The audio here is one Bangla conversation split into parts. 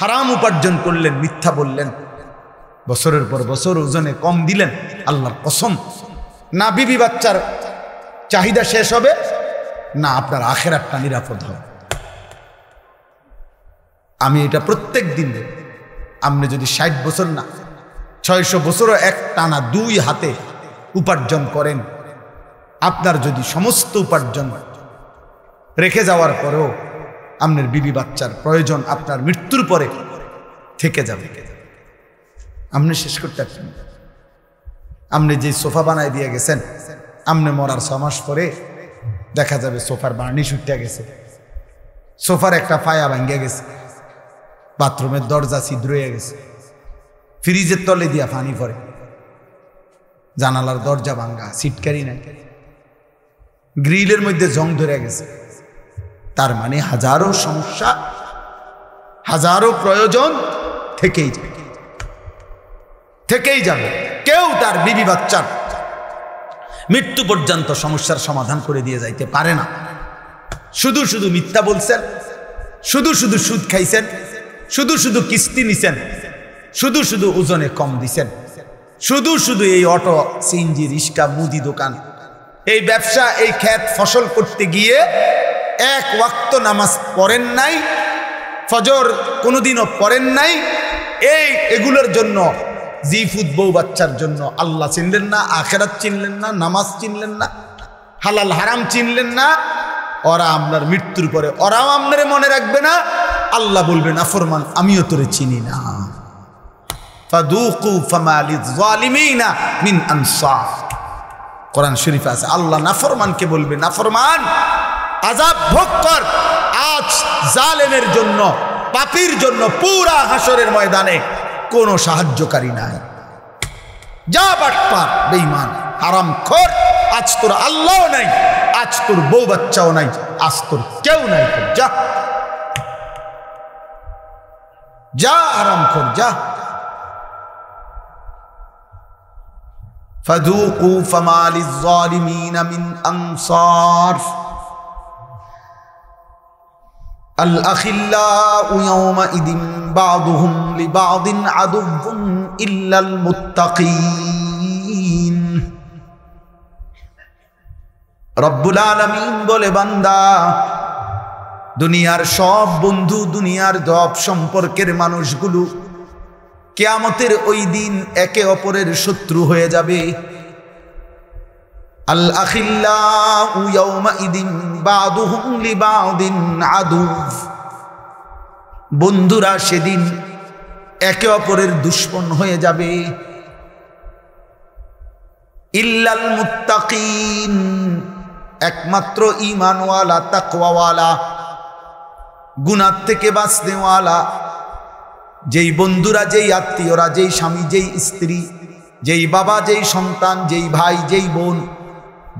হারাম উপার্জন করলেন, মিথ্যা বললেন, বছরের পর বছর ওজনে কম দিলেন, আল্লাহর কসম না বিবি বাচ্চার চাহিদা শেষ হবে, না আপনার আখিরাতটা নিরাপদ হবে। আমি এটা প্রত্যেক দিন, আপনি যদি 60 বছর না 600 বছরও এক টানা 2 হাতে উপার্জন করেন, আপনার যদি সমস্ত উপার্জন রেখে যাওয়ার পরেও আপনার বিবি বাচ্চার প্রয়োজন আপনার মৃত্যুর পরে থেকে যাবে, আপনি শেষ করতে পারছেন। আপনি যে সোফা বানায় দিয়ে গেছেন, আপনি মরার 6 মাস পরে দেখা যাবে সোফার বার্নিশ উঠে গেছে, সোফার একটা পায়া ভাঙ্গে গেছে, বাথরুমের দরজা ছিদ্র হয়ে গেছে, ফ্রিজের তলে দিয়া পানি পড়ে, জানালার দরজা ভাঙ্গা, সিটকারি নাই, গ্রিলের মধ্যে জং ধরে গেছে। তার মানে হাজারো সমস্যা, হাজারো প্রয়োজন থেকেই যাবে। কেউ তার বিবি বাচ্চার মৃত্যু পর্যন্ত সমস্যার সমাধান করে দিয়ে যাইতে পারে না। শুধু শুধু মিথ্যা বলছেন, শুধু শুধু সুদ খাইছেন, শুধু শুধু কিস্তি নিছেন, শুধু শুধু ওজনে কম দিছেন, শুধু শুধু এই অটো, সিএনজি, রিক্সা, মুদি দোকান, এই ব্যবসা, এই ক্ষেত ফসল করতে গিয়ে 1 ওয়াক্ত নামাজ পড়েন নাই, ফজর কোনোদিনও পড়েন নাই। এগুলোর জন্য জিফুত বউ বাচ্চার জন্য আল্লাহ চিনলেন না, আখিরাত চিনলেন না, নামাজ চিনলেন না, হালাল হারাম চিনলেন না। ওরা আপনার মৃত্যুর পরে ওরাও আপনারে মনে রাখবে না, আল্লাহ বলবেন নাফরমান আমিও তোরে চিনি না। ফাদুকু ফামা লিয-যালিমিনা মিন আনসার, কোরআন শরীফে আছে। আল্লাহ নাফরমানকে বলবে, নাফরমান আযাব ভোগ কর। আজ জালেমের জন্য, পাপীর জন্য পুরা হাসরের ময়দানে কোনো সাহায্যকারী নাই। যা বাটপার, বেঈমান, হারামখোর, আজ তোর আল্লাহও নাই, আজ তোর বউ বাচ্চাও নাই, আজ তোর কেউ নাই। যা যা হারামখোর, যা। ফাযুকু ফামা লিয-যালিমিনা মিন আনসার। আল-আখিল্লাউ ইয়াওমাইদিন বা'দুহুম লিবা'দিন আদুউন ইল্লাল মুত্তাকিন। রব্বুল আলামিন বলে, বান্দা, দুনিয়ার সব বন্ধু, দুনিয়ার সব সম্পর্কের মানুষগুলো কিয়ামতের ওই দিন একে অপরের শত্রু হয়ে যাবে। আল-আখিল্লাউ ইয়াওমাইদিন বা'দুহুম লিবা'দিন আদু। বন্ধুরা সেদিন একে অপরের দুশমন হয়ে যাবে। ইল্লাল মুত্তাকিন, একমাত্র ঈমানওয়ালা, তাকওয়াওয়ালা, গুনাহ থেকে বাঁচনেওয়ালা, যেই বন্ধুরা, যেই আত্মীয়রা, যেই স্বামী, যেই স্ত্রী, যেই বাবা, যেই সন্তান, যেই ভাই, যেই বোন,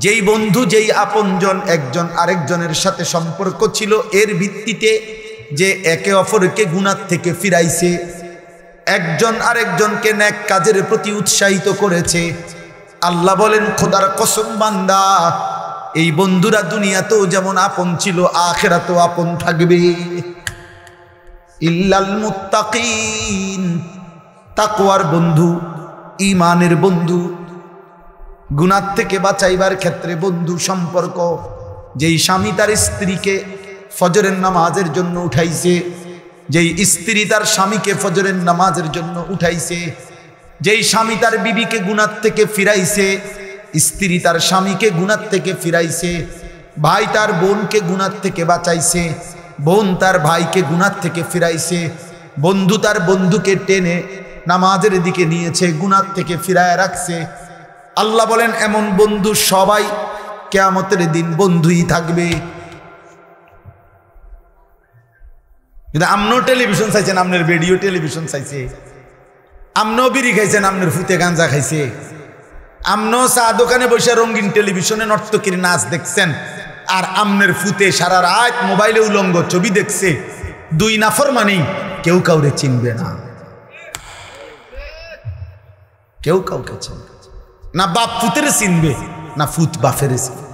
যেই বন্ধু, যেই আপনজন একজন আরেকজনের সাথে সম্পর্ক ছিল, এর ভিত্তিতে যে একে অপরকে গুনাহ থেকে ফিরাইছে, একজন আরেকজনকে নেক কাজের প্রতি উৎসাহিত করেছে, আল্লাহ বলেন, খোদার কসম বান্দা, এই বন্ধুরা দুনিয়াতেও যেমন আপন ছিল, আখিরাতেও আপন থাকবে। ইল্লাল মুত্তাকিন, তাকওয়ার বন্ধু, ঈমানের বন্ধু, গুনাহ থেকে বাঁচাইবার ক্ষেত্রে বন্ধু সম্পর্ক। যেই স্বামী তার স্ত্রীকে ফজরের নামাজের জন্য উঠাইছে, যেই স্ত্রী তার স্বামীকে ফজরের নামাজের জন্য উঠাইছে, যেই স্বামী তার বিবিকে গুনাহ থেকে ফিরাইছে, স্ত্রী তার স্বামীকে গুনাহ থেকে ফিরাইছে, ভাই তার বোনকে গুনাহ থেকে বাঁচাইছে, বোন তার ভাইকে গুনাহ থেকে ফিরাইছে, বন্ধু তার বন্ধুকে টেনে নামাজের দিকে নিয়েছে, গুনাহ থেকে ফিরায় রাখছে। আল্লাহ বলেন, এমন বন্ধু সবাই কিয়ামতের দিন বন্ধুই থাকবে। কিন্তু আমনও টেলিভিশন চাইছেন, আপনার রেডিও টেলিভিশন চাইছে, আমনও বিড়ি খাইছেন, আপনার ফুতে গাঞ্জা খাইছে, আমনও চা দোকানে বসে রঙিন টেলিভিশনে নর্তকীর নাচ দেখছেন, আর আমনের ফুতে সারা রাত মোবাইলে উলঙ্গ ছবি দেখছে। দুই নাফরমানি, কেউ কাউরে চিনবে না, কেউ কাউকে চিনবে না। বাপ ফুতের চিনবে না, ফুত বাপের চিনবে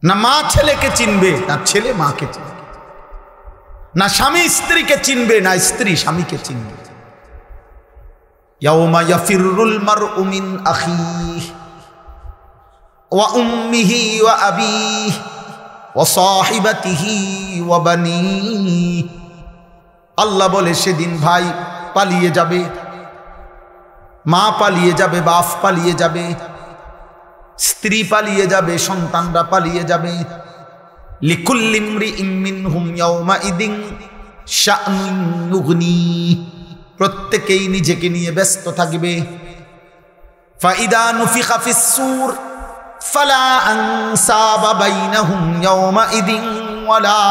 না, মা ছেলেকে চিনবে না, ছেলে মাকে চিনবে না স্বামী স্ত্রীকে চিনবে, না স্ত্রী স্বামীকে চিনবে। ইয়াউমা ইয়াফিরুল মারউ মিন আখিহি ওয়া উম্মিহি ওয়া আবিহি ওয়া সাহিবাতিহি ওয়া বানিহি। আল্লাহ বলে সেদিন ভাই পালিয়ে যাবে, মা পালিয়ে যাবে, বাপ পালিয়ে যাবে, স্ত্রী পালিয়ে যাবে, সন্তানরা পালিয়ে যাবে। লিকুল্লি ইমরিইম মিনহুম ইয়াউমাইদিন শা'নুন ইউগনি। প্রত্যেকেই নিজেকে নিয়ে ব্যস্ত থাকবে। ফাইদা নুফিখা ফিস সূর ফালা আনসাবা বাইনাহুম ইয়াউমাইদিন ওয়ালা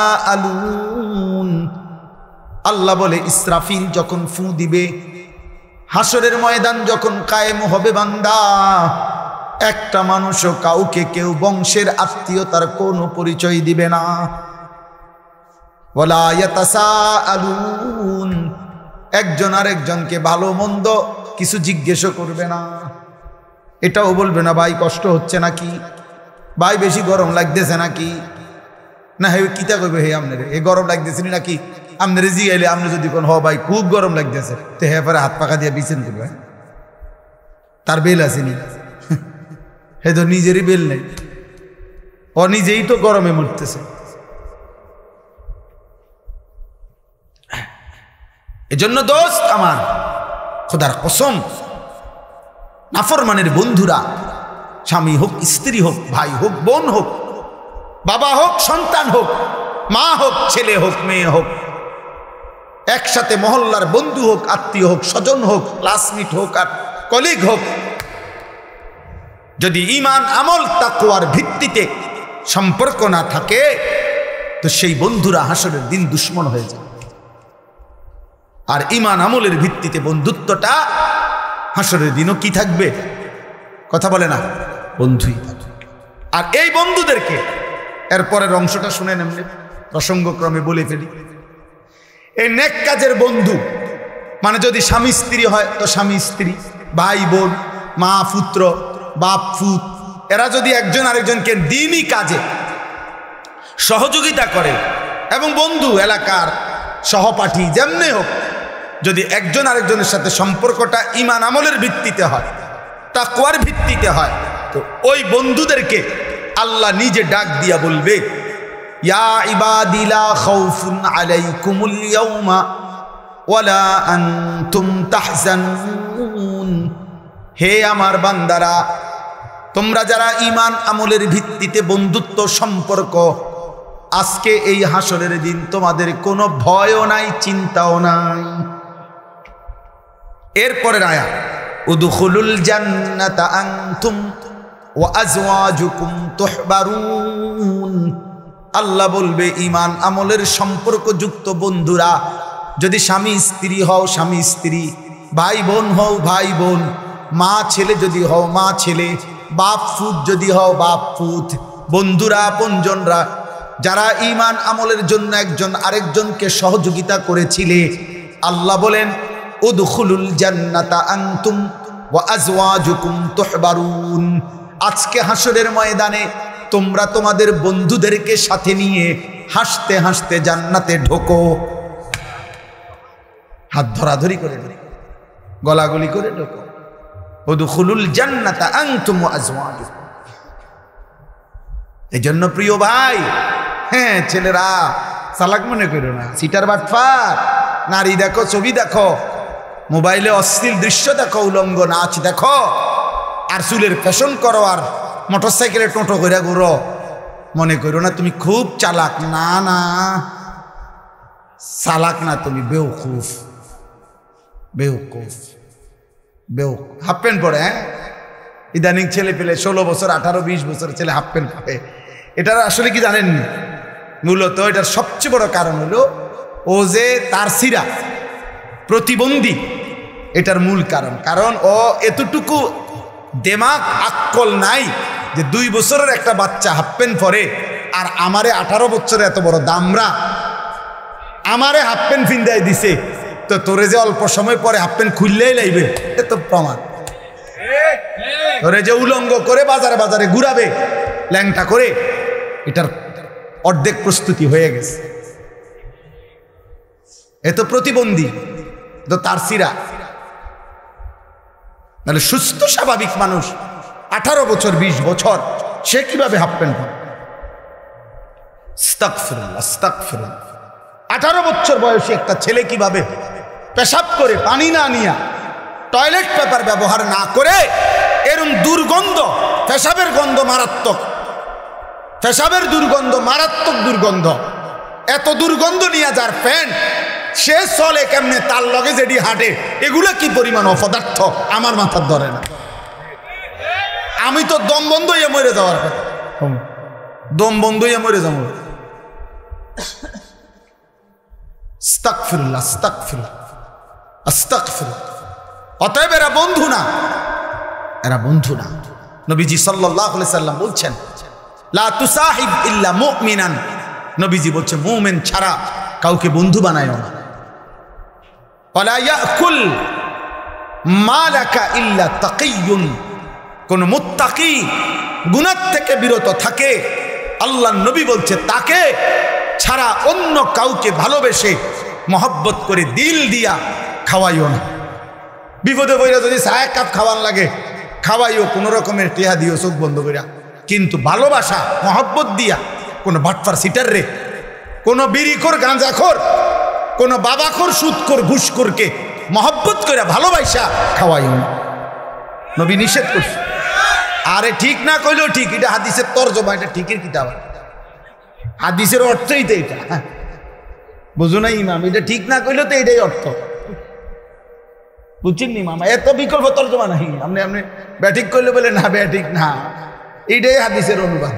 ইয়াতাসাআলুন। আল্লাহ বলে ইসরাফিল যখন ফু দিবে, হাসরের ময়দান যখন কায়েম হবে বান্দা, একটা মানুষও কাউকে কেউ বংশের আত্মীয়তার কোনো পরিচয় দিবে না। ওয়ালা ইয়াতাসাআলুন, একজন আরেকজনকে ভালো মন্দ কিছু জিজ্ঞেসও করবে না। এটাও বলবে না ভাই কষ্ট হচ্ছে নাকি, ভাই বেশি গরম লাগতেছে নাকি, না হে কিতা কইবে হে আমনে এ গরম লাগতেছে নাকি, আমনে জিগাইলে আপনি যদি কোন হ ভাই খুব গরম লাগতেছে, তো হে পরে হাত পাকা দিয়ে বিছান করবে, তার বেল আসেনি, হে তো নিজেরই বেল নেই, ও নিজেই তো গরমে মরতেছে। এজন্য দোস্ত আমার, খোদার কসম, নাফরমানের বন্ধুরা, স্বামী হোক, স্ত্রী হোক, ভাই হোক, বোন হোক, বাবা হোক, সন্তান হোক, মা হোক, ছেলে হোক, মেয়ে হোক, একসাথে মহল্লার বন্ধু হোক, আত্মীয় হোক, স্বজন হোক, ক্লাসমেট হোক আর কলিগ হোক, যদি ঈমান আমল তাকওয়ার ভিত্তিতে সম্পর্ক না থাকে, তো সেই বন্ধুরা হাসরের দিন দুশ্মন হয়ে যায়। আর ঈমান আমলের ভিত্তিতে বন্ধুত্বটা হাসরের দিনও কি থাকবে, কথা বলে না, বন্ধুই থাকবে। আর এই বন্ধুদেরকে, এরপরের অংশটা শুনে নেমনি, প্রসঙ্গক্রমে বলে ফেলি। এই নেক কাজের বন্ধু মানে যদি স্বামী স্ত্রী হয় তো স্বামী স্ত্রী, ভাই বোন, মা পুত্র, বাপ ফুত, এরা যদি একজন আরেকজনকে দ্বীনি কাজে সহযোগিতা করে, এবং বন্ধু এলাকার সহপাঠী যেমনি হোক, যদি একজন আরেকজনের সাথে সম্পর্কটা ঈমান আমলের ভিত্তিতে হয়, তাকওয়ার ভিত্তিতে হয়, তো ওই বন্ধুদেরকে আল্লাহ নিজে ডাক দিয়া বলবে, ইয়া ইবাদি লা খাউফুন আলাইকুমুল ইয়াউমা ওয়ালা আনতুম তাহজানুন। হে আমার বান্দারা, তোমরা যারা ঈমান আমলের ভিত্তিতে বন্ধুত্ব সম্পর্ক, আজকে এই হাসরের দিন তোমাদের কোনো ভয়ও নাই, চিন্তাও নাই। এরপরের আয়াত, উদখুলুল জান্নাতা আনতুম ওয়া আজওয়াজুকুম তুহবারুন। আল্লাহ বলবে ঈমান আমলের সম্পর্কযুক্ত বন্ধুরা, যদি স্বামী স্ত্রী হও স্বামী স্ত্রী, ভাই বোন হও ভাই বোন, মা ছেলে যদি হও মা ছেলে, বাপ ফুত যদি হও বাপ ফুত, বন্ধুরা আপনজনরা যারা ঈমান আমলের জন্য একজন আরেকজনকে সহযোগিতা করেছিলে, আল্লাহ বলেন উদখুলুল জান্নাতা আনতুম ওয়া আজওয়াজুকুম তুহবারুন। আজকে হাসরের ময়দানে তোমরা তোমাদের বন্ধুদেরকে সাথে নিয়ে হাসতে হাসতে জান্নাতে ঢোকো। হাত ধরাধরি করে, গলাগলি করে ঢোকো। উদখুলুল জান্নাতা আনতুম ওয়া আজওয়াজুকুম। এজন্য প্রিয় ভাই, হ্যাঁ ছেলেরা চালাক মনে করো না, সিটার বাটফার, নারী দেখো, ছবি দেখো, মোবাইলে অশ্লীল দৃশ্য দেখো, উলঙ্গ নাচ দেখো, আর চুলের ফ্যাশন করো, আর মোটরসাইকেলে টোটো করে ঘুরো, মনে করো না তুমি খুব চালাক। না না, চালাক না, তুমি বেওকুফ, বেওকুফ, বেওকুফ। হাফ প্যান্ট পরে, হ্যাঁ ইদানিং ছেলে পেলে 16 বছর 18 20 বছর ছেলে হাফ প্যান্ট পরে। এটার আসলে কি জানেননি, মূলত এটার সবচেয়ে বড় কারণ হলো ও যে তার সিরা প্রতিবন্ধী, এটার মূল কারণ। কারণ ও এতটুকু দেমাগ আক্কল নাই যে 2 বছরের একটা বাচ্চা হাফ প্যান্ট পরে, আর আমারে 18 বছরের এত বড় দামরা আমারে হাফ প্যান্ট ফিন্দাই দিছে, তো তোরে যে অল্প সময় পরে হাফ প্যান্ট খুললেই লাইবে, এ তো প্রমাণ। তোরে যে উলঙ্গ করে বাজারে বাজারে ঘুরাবে ল্যাংটা করে, এটার অর্ধেক প্রস্তুতি হয়ে গেছে। এ তো প্রতিবন্ধী, তো তার সিরা। তাহলে সুস্থ স্বাভাবিক মানুষ 18 বছর 20 বছর সে কিভাবে হাফ প্যান্ট পরে? আস্তাগফিরুল্লাহ, আস্তাগফিরুল্লাহ। 18 বছর বয়সী একটা ছেলে কিভাবে পেশাব করে পানি না নিয়া, টয়লেট পেপার ব্যবহার না করে, এরকম দুর্গন্ধ, পেশাবের গন্ধ মারাত্মক, পেশাবের দুর্গন্ধ মারাত্মক দুর্গন্ধ, এত দুর্গন্ধ নিয়ে যার প্যান্ট, সে চলে কেমনে, তার লগে যেটি হাঁটে, এগুলো কি পরিমাণ অপদার্থ আমার মাথার ধরে না। আমি তো দম বন্ধ হয়ে মরে যাওয়ার কথা, দম বন্ধ হয়ে মরে যাবো। আস্তাগফিরুল্লাহ, আস্তাগফিরুল্লাহ, আস্তাগফিরুল্লাহ। অতএব এরা বন্ধু না, এরা বন্ধু না। নবীজি সাল্লাল্লাহু আলাইহি সাল্লাম বলছেন, লা তুসাহিব ইল্লা মুমিনান। নবীজি বলছে মুমিন ছাড়া কাউকে বন্ধু বানায়ও না। ওয়ালা ইয়াকুল মালাকা ইল্লা তাকিয়ুন। কোন মুত্তাকি গুনাহ থেকে বিরত থাকে, আল্লাহর নবী বলছে তাকে ছাড়া অন্য কাউকে ভালোবেসে মহব্বত করে দিল দিয়া খাওয়াইও না। বিপদে পড়ে যদি চায় কাপ খাওয়ান লাগে খাওয়াইও, কোনো রকমের টেহা দিও চোখ বন্ধ করিয়া, কিন্তু ভালোবাসা মহব্বত দিয়া কোনো বাটফার সিটার রে, কোনো বিড়িখোর গাঁজাখোর, কোনো বাবাখোর সুদখোর ঘুষখোরকে মহব্বত করে ভালোবাসা খাওয়াইও না। নবী নিষেধ করছে। আরে ঠিক না কইলেও ঠিক, এটা হাদিসের তরজমা, এটা ঠিকের কিতাব, হাদিসের অর্থই তো এটা। বুঝো না ইমাম, এটা ঠিক না কইলেও তো এটাই অর্থ, বুঝছেন নি মামা? এত বিকল্প তরজমা নাই। আপনি আপনি ব্যাটিক করলে বলে না ব্যাটিক না, এইটাই হাদিসের অনুবাদ।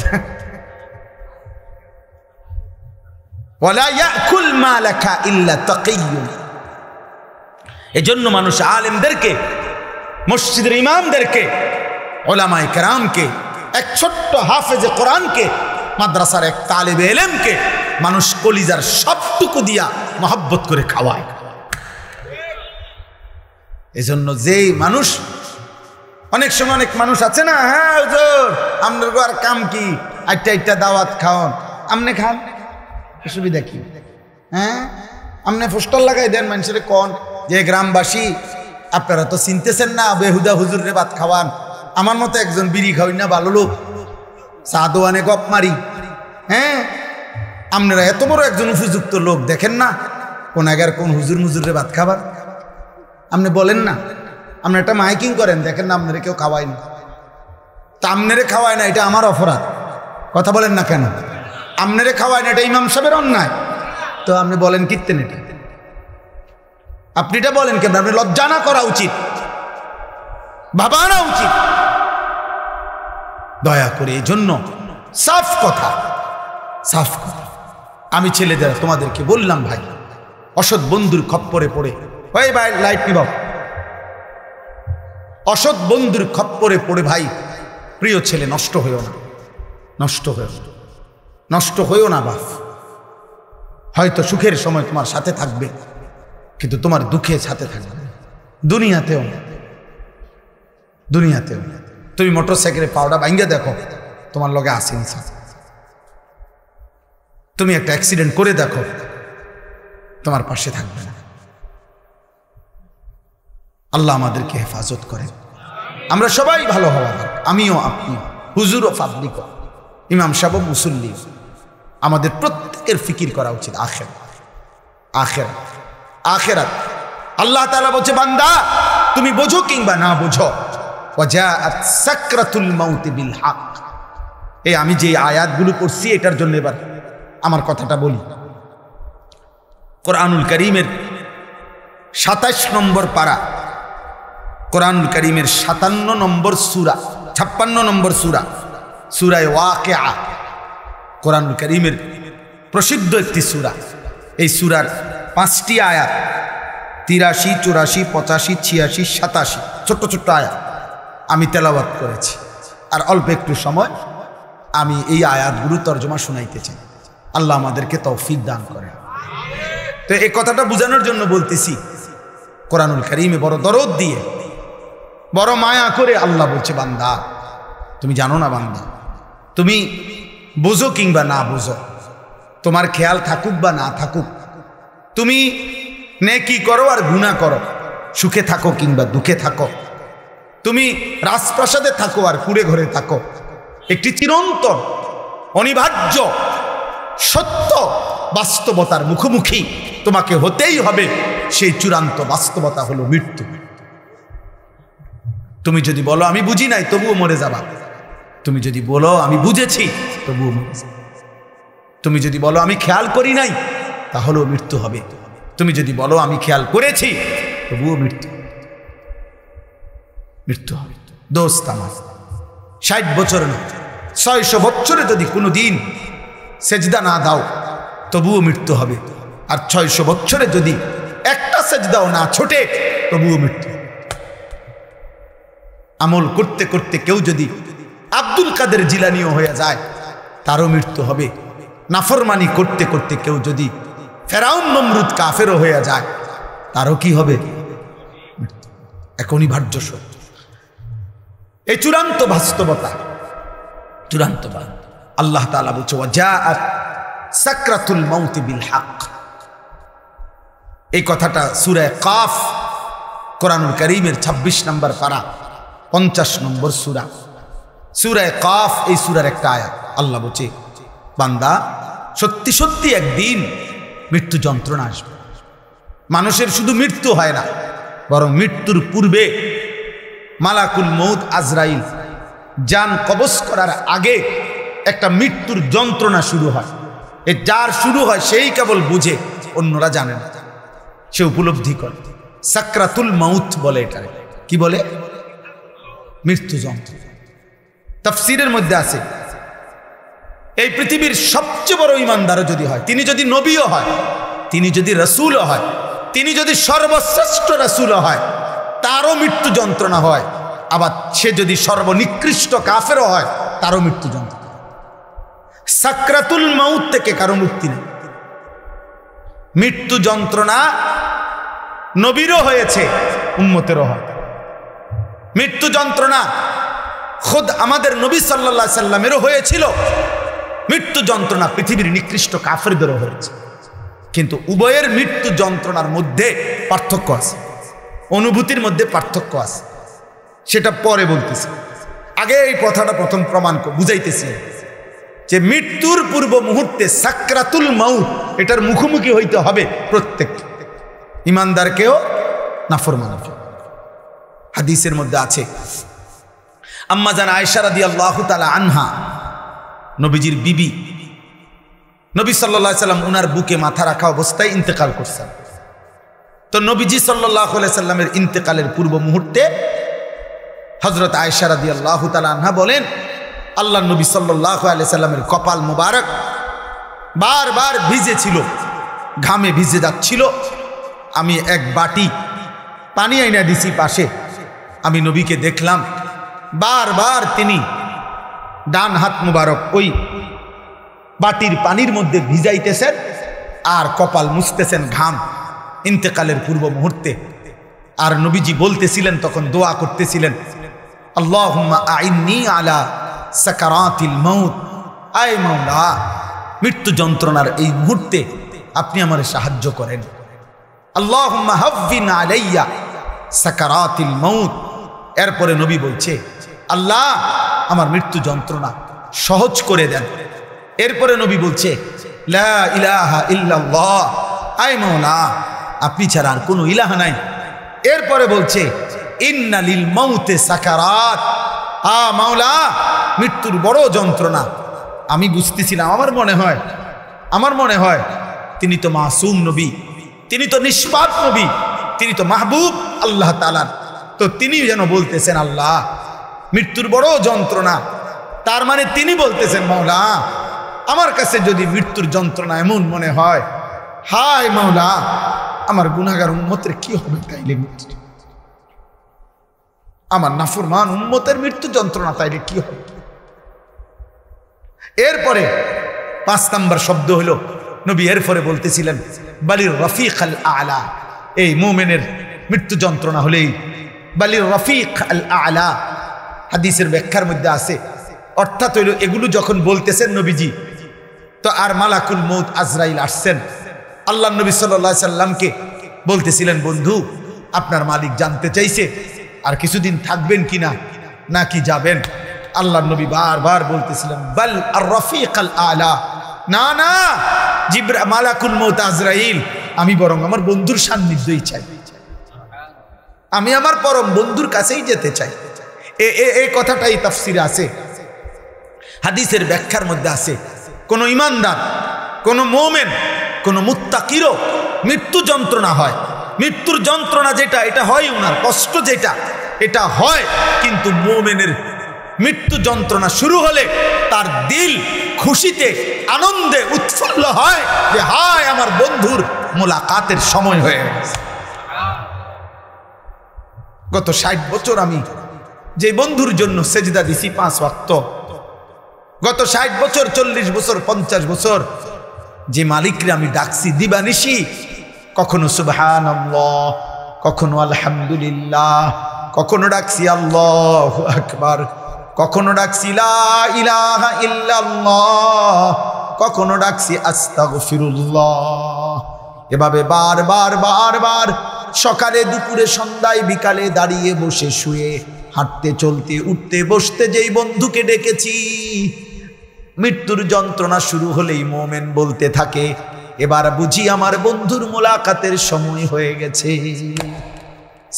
ওয়ালা ইয়াকুল মালাকা ইল্লা তাকিয়ুন। এজন্য মানুষ আলেমদেরকে, মসজিদের ইমামদেরকে, উলামায়ে কেরামকে, এক ছোট্ট হাফেজে কোরআনকে, মাদ্রাসার এক তালেবে ইলমকে মানুষ কলিজার সবটুকু দিয়া মহব্বত করে খাওয়ায়। এজন্য যেই মানুষ, অনেক সময় অনেক মানুষ আছে না, হ্যাঁ হুজুর আপনার আর কাম কি, আইটা আইটা দাওয়াত খাওয়ান, আমনে খান, অসুবিধা কি? হ্যাঁ আপনি পোস্টার লাগাই দেন মানুষের, কোন যে গ্রামবাসী আপনারা তো চিনতেছেন না, বেহুদা হুজুরে ভাত খাওয়ান, আমার মতো একজন বিড়ি খাওয়াই না ভালো লোক, চা দোয়ানে গপ মারি। হ্যাঁ আপনারা এত বড় একজন উপযুক্ত লোক দেখেন না, কোন আগের কোন হুজুর মুজুরে ভাত খাবার আপনি বলেন না? আপনি একটা মাইকিং করেন, দেখেন না আপনারা কেউ খাওয়ায় না, তা আপনারে খাওয়ায় না, এটা আমার অপরাধ। কথা বলেন না কেন? আপনারে খাওয়ায় না, এটা ইমাম সাহেবের অন্যায়। তো আপনি বলেন কীর্তেন, এটা আপনি এটা বলেন কেন? আপনি লজ্জা না করা উচিত, ভাবা না উচিত দয়া করে। এই জন্য সাফ কথা, সাফ কথা। আমি ছেলেদের তোমাদেরকে বললাম, ভাই অসৎ বন্ধুর খপ্পরে পড়ে, ওই ভাই লাইট নিবাও, অসৎ বন্ধুর খপ্পরে পড়ে ভাই প্রিয় ছেলে নষ্ট হইও না, নষ্ট হইও না, নষ্ট হইও না বাপ। হয়তো সুখের সময় তোমার সাথে থাকবে, কিন্তু তোমার দুঃখের সাথে থাকবে দুনিয়াতেও, দুনিয়াতেও। তুমি মোটরসাইকেলে পাউডার ভাঙ্গে দেখো, তোমার লগে আসেনি। তুমি একটা অ্যাক্সিডেন্ট করে দেখো, তোমার পাশে থাকবে না। আল্লাহ আমাদেরকে হেফাজত করেন। আমরা সবাই ভালো হওয়া দরকার, আমিও, আপনিও, হুজুরও, পাবলিকও, ইমাম সাহেব, মুসল্লি, আমাদের প্রত্যেকের ফিকির করা উচিত আখিরাত, আখিরাত, আখিরাত। আল্লাহ তাআলা বলছে, বান্দা তুমি বোঝো কিংবা না বোঝো, ওয়াজাআত সাকরাতুল মাউত বিল হক। এই আমি যে আয়াতগুলো পড়ছি এটার জন্য এবার আমার কথাটা বলি। কোরআনুল কারীমের 27 নম্বর পারা, কোরআনুল কারীমের 57 নম্বর সূরা, 56 নম্বর সূরা, সূরা ওয়াকিআ, কোরআনুল কারীমের প্রসিদ্ধ একটি সূরা। এই সূরার 5টি আয়াত, 83, 84, 85, 86, 87 ছোট্ট ছোট্ট আয়াত আমি তেলাওয়াত করেছি। আর অল্প একটু সময় আমি এই আয়াতগুলো তর্জমা শোনাইতে চাই। আল্লাহ আমাদেরকে তৌফিক দান করেন। তো এই কথাটা বোঝানোর জন্য বলতেছি, কোরআনুল কারীমে বড় দরদ দিয়ে, বড় মায়া করে আল্লাহ বলছে, বান্দা তুমি জানো না, বান্দা তুমি বোঝো কিংবা না বোঝো, তোমার খেয়াল থাকুক বা না থাকুক, তুমি নেকি করো আর গুনাহ করো, সুখে থাকো কিংবা দুঃখে থাকো, তুমি রাজপ্রাসাদে থাকো আর কুড়ে ঘরে থাকো, একটি চিরন্তন অনিবার্য সত্য বাস্তবতার মুখোমুখি তোমাকে হতেই হবে। সেই চূড়ান্ত বাস্তবতা হলো মৃত্যু। তুমি যদি বলো আমি বুঝি নাই, তবুও মরে যাবা। তুমি যদি বলো আমি বুঝেছি, তবুও মরে যাবা। তুমি যদি বলো আমি খেয়াল করি নাই, তাহলেও মৃত্যু হবে। তুমি যদি বলো আমি খেয়াল করেছি, তবুও মৃত্যু হবে। দোস্ত আমার, 60 বছর না 600 বছরে যদি কোনো দিন সেজদা না দাও, তবুও মৃত্যু হবে। আর 600 বছরে যদি একটা সেজদাও না ছোটে, তবুও মৃত্যু। আমল করতে করতে কেউ যদি আব্দুল কাদের জিলানীও হয়ে যায়, তারও মৃত্যু হবে। নাফরমানি করতে করতে কেউ যদি ফেরাউন নমরুদ কাফেরও হয়ে যায়, তারও কি হবে? এক অনিবার্য সত্য। এই চূড়ান্ত বাস্তবতা, চূড়ান্ত আল্লাহ তাআলা বলছে ওয়াজাআত সাকরাতুল মাউত বিল হক। এই কথাটা সূরা কাফ কোরআনুল কারীমের 26 নম্বর পারা 50 নম্বর সূরা, সূরা কাফ এই সূরার একটা আয়াত। আল্লাহ বলছে বান্দা সত্যি সত্যি একদিন মৃত্যু যন্ত্রণা আসবে। মানুষের শুধু মৃত্যু হয় না, বরং মৃত্যুর পূর্বে মালাকুল মউত আজরাইল জান কবজ করার আগে একটা মৃত্যুর যন্ত্রণা শুরু হয়। এ যার শুরু হয় সেই কেবল বুঝে, অন্যরা জানে না, সে উপলব্ধি করে। সাকরাতুল মাউত বলে এটারে। কি বলে? মৃত্যু যন্ত্রণা। তাফসীরের মধ্যে আছে এই পৃথিবীর সবচেয়ে বড় ঈমানদারও যদি হয়, তিনি যদি নবীও হয়, তিনি যদি রাসূলও হয়, তিনি যদি সর্বশ্রেষ্ঠ রাসূলও হয়, তারও মৃত্যু যন্ত্রণা হয়। আবার সে যদি সর্বনিকৃষ্ট কাফেরও হয়, তারও মৃত্যু যন্ত্রণা। সাকরাতুল মাউত থেকে কারো মুক্তি নেই। মৃত্যু যন্ত্রণা নবীরও হয়েছে, উম্মতেরও হয়। মৃত্যু যন্ত্রণা খুদ আমাদের নবী সাল্লাল্লাহু আলাইহি সাল্লামেরও হয়েছিল। মৃত্যু যন্ত্রণা পৃথিবীর নিকৃষ্ট কাফেরদেরও হয়েছে। কিন্তু উভয়ের মৃত্যু যন্ত্রণার মধ্যে পার্থক্য আছে, অনুভূতির মধ্যে পার্থক্য আছে। সেটা পরে বলতেছি, আগে এই কথাটা প্রথম প্রমাণ বুঝাইতেছি যে মৃত্যুর পূর্ব মুহূর্তে সাকরাতুল মাউত, এটার মুখোমুখি হইতে হবে প্রত্যেক ঈমানদারকেও নাফরমানকেও। হাদিসের মধ্যে আছে আম্মা জান আয়েশা রাদিয়াল্লাহু তাআলা আনহা, নবীজির বিবি, নবী সাল্লাল্লাহু আলাইহি সাল্লাম উনার বুকে মাথা রাখা অবস্থায় ইন্তেকাল করছেন। তো নবীজি সাল্লাল্লাহু আলাইহি সাল্লামের ইন্তেকালের পূর্ব মুহূর্তে হযরত আয়েশা রাদিয়াল্লাহু তাআলা আনহা বলেন, আল্লাহ নবী সাল্লাল্লাহু আলাইহি সাল্লামের কপাল মোবারক বারবার ভিজে ছিল, ঘামে ভিজে যাচ্ছিল। আমি এক বাটি পানি আইনা দিছি পাশে, আমি নবীকে দেখলাম বারবার তিনি ডান হাত মুবারক ওই বাটির পানির মধ্যে ভিজাইতেছেন আর কপাল মুছতেছেন ঘাম, ইন্তেকালের পূর্ব মুহূর্তে। আর নবীজি বলতেছিলেন, তখন দোয়া করতেছিলেন, আল্লাহুম্মা আইন্নি আলা সাকারাতিল মাউত, আয় মাওলা মৃত্যু যন্ত্রণার এই মুহূর্তে আপনি আমারে সাহায্য করেন। আল্লাহুম্মা হাফফিন আলাইয়া সাকারাতিল মাউত। এরপরে নবী বলছে, আল্লাহ আমার মৃত্যু যন্ত্রণা সহজ করে দেন। এরপরে নবী বলছে, লা ইলাহা ইল্লাল্লাহ, আয় মাওলা আপনি ছাড়া আর কোনো ইলাহা নাই। এরপরে বলছে, ইন্না লিল মাউতে সাকারাত, মাওলা মৃত্যুর বড় যন্ত্রণা। আমি বুঝতেছিলাম, আমার মনে হয় তিনি তো মাসুম নবী, তিনি তো নিষ্পাপ নবী, তিনি তো মাহবুব আল্লাহ তাআলার। তো তিনি যেন বলতেছেন আল্লাহ মৃত্যুর বড় যন্ত্রণা, তার মানে তিনি বলতেছেন মাওলা আমার কাছে যদি মৃত্যুর যন্ত্রণা এমন মনে হয়, হায় মাওলা আমার গুনাহগার উম্মতের কি হবে তাইলে, আমার নাফরমান উম্মতের মৃত্যু যন্ত্রণা তাইলে কি হবে। এরপরে 5 নম্বর শব্দ হলো নবী এরপরে বলতেছিলেন, বালির রফিক আল আলা, এই মুমিনের মৃত্যু যন্ত্রণা হলেই বালির রফিক আল আলা। হাদিসের ব্যাখ্যার মধ্যে আছে, অর্থাৎ হইল এগুলো যখন বলতেছেন নবীজি, তো আর মালাকুল মউত আজরাইল আসছেন, আল্লাহ নবী সাল্লাল্লাহু আলাইহি সাল্লামকে বলতেছিলেন, বন্ধু আপনার মালিক জানতে চাইছে আর কিছুদিন থাকবেন কিনা নাকি যাবেন। আল্লাহ নবী বারবার বলতেছিলেন, বাল আর রফিকাল আলা, না না মালাকুল মউত আজরাইল, আমি বরং আমার বন্ধুর সান্নিধ্যই চাই, আমি আমার পরম বন্ধুর কাছেই যেতে চাই। এই কথাটাই তাফসিরে আছে, হাদিসের ব্যাখ্যার মধ্যে আছে। কোন ইমানদার, কোন মুমিন, কোন মুত্তাকিরও মৃত্যু যন্ত্রণা হয়, মৃত্যুর যন্ত্রণা যেটা এটা হয়, উনার কষ্ট যেটা এটা হয়, কিন্তু মুমিনের মৃত্যু যন্ত্রণা শুরু হলে তার দিল খুশিতে আনন্দে উৎফুল্ল হয় যে হায় আমার বন্ধুর মোলাকাতের সময় হয়ে গেছে। গত 60 বছর আমি যে বন্ধুর জন্য সেজদা দিছি 5 ওয়াক্ত, গত 60 বছর, 40 বছর, 50 বছর যে মালিকরে আমি ডাকছি দিবানিশি, কখনো সুবহানাল্লাহ, কখনো আলহামদুলিল্লাহ, কখনো ডাকছি আল্লাহু আকবার, কখনো ডাকছি লা ইলাহা ইল্লাল্লাহ, কখনো ডাকছি আস্তাগফিরুল্লাহ। এভাবে বারবার বারবার সকালে দুপুরে সন্ধ্যায় বিকালে দাঁড়িয়ে বসে শুয়ে হাঁটতে চলতে উঠতে বসতে যেই বন্ধুকে ডেকেছি, মৃত্যুর যন্ত্রণা শুরু হলেই মোমেন বলতে থাকে, এবার বুঝি আমার বন্ধুর মোলাকাতের সময় হয়ে গেছে।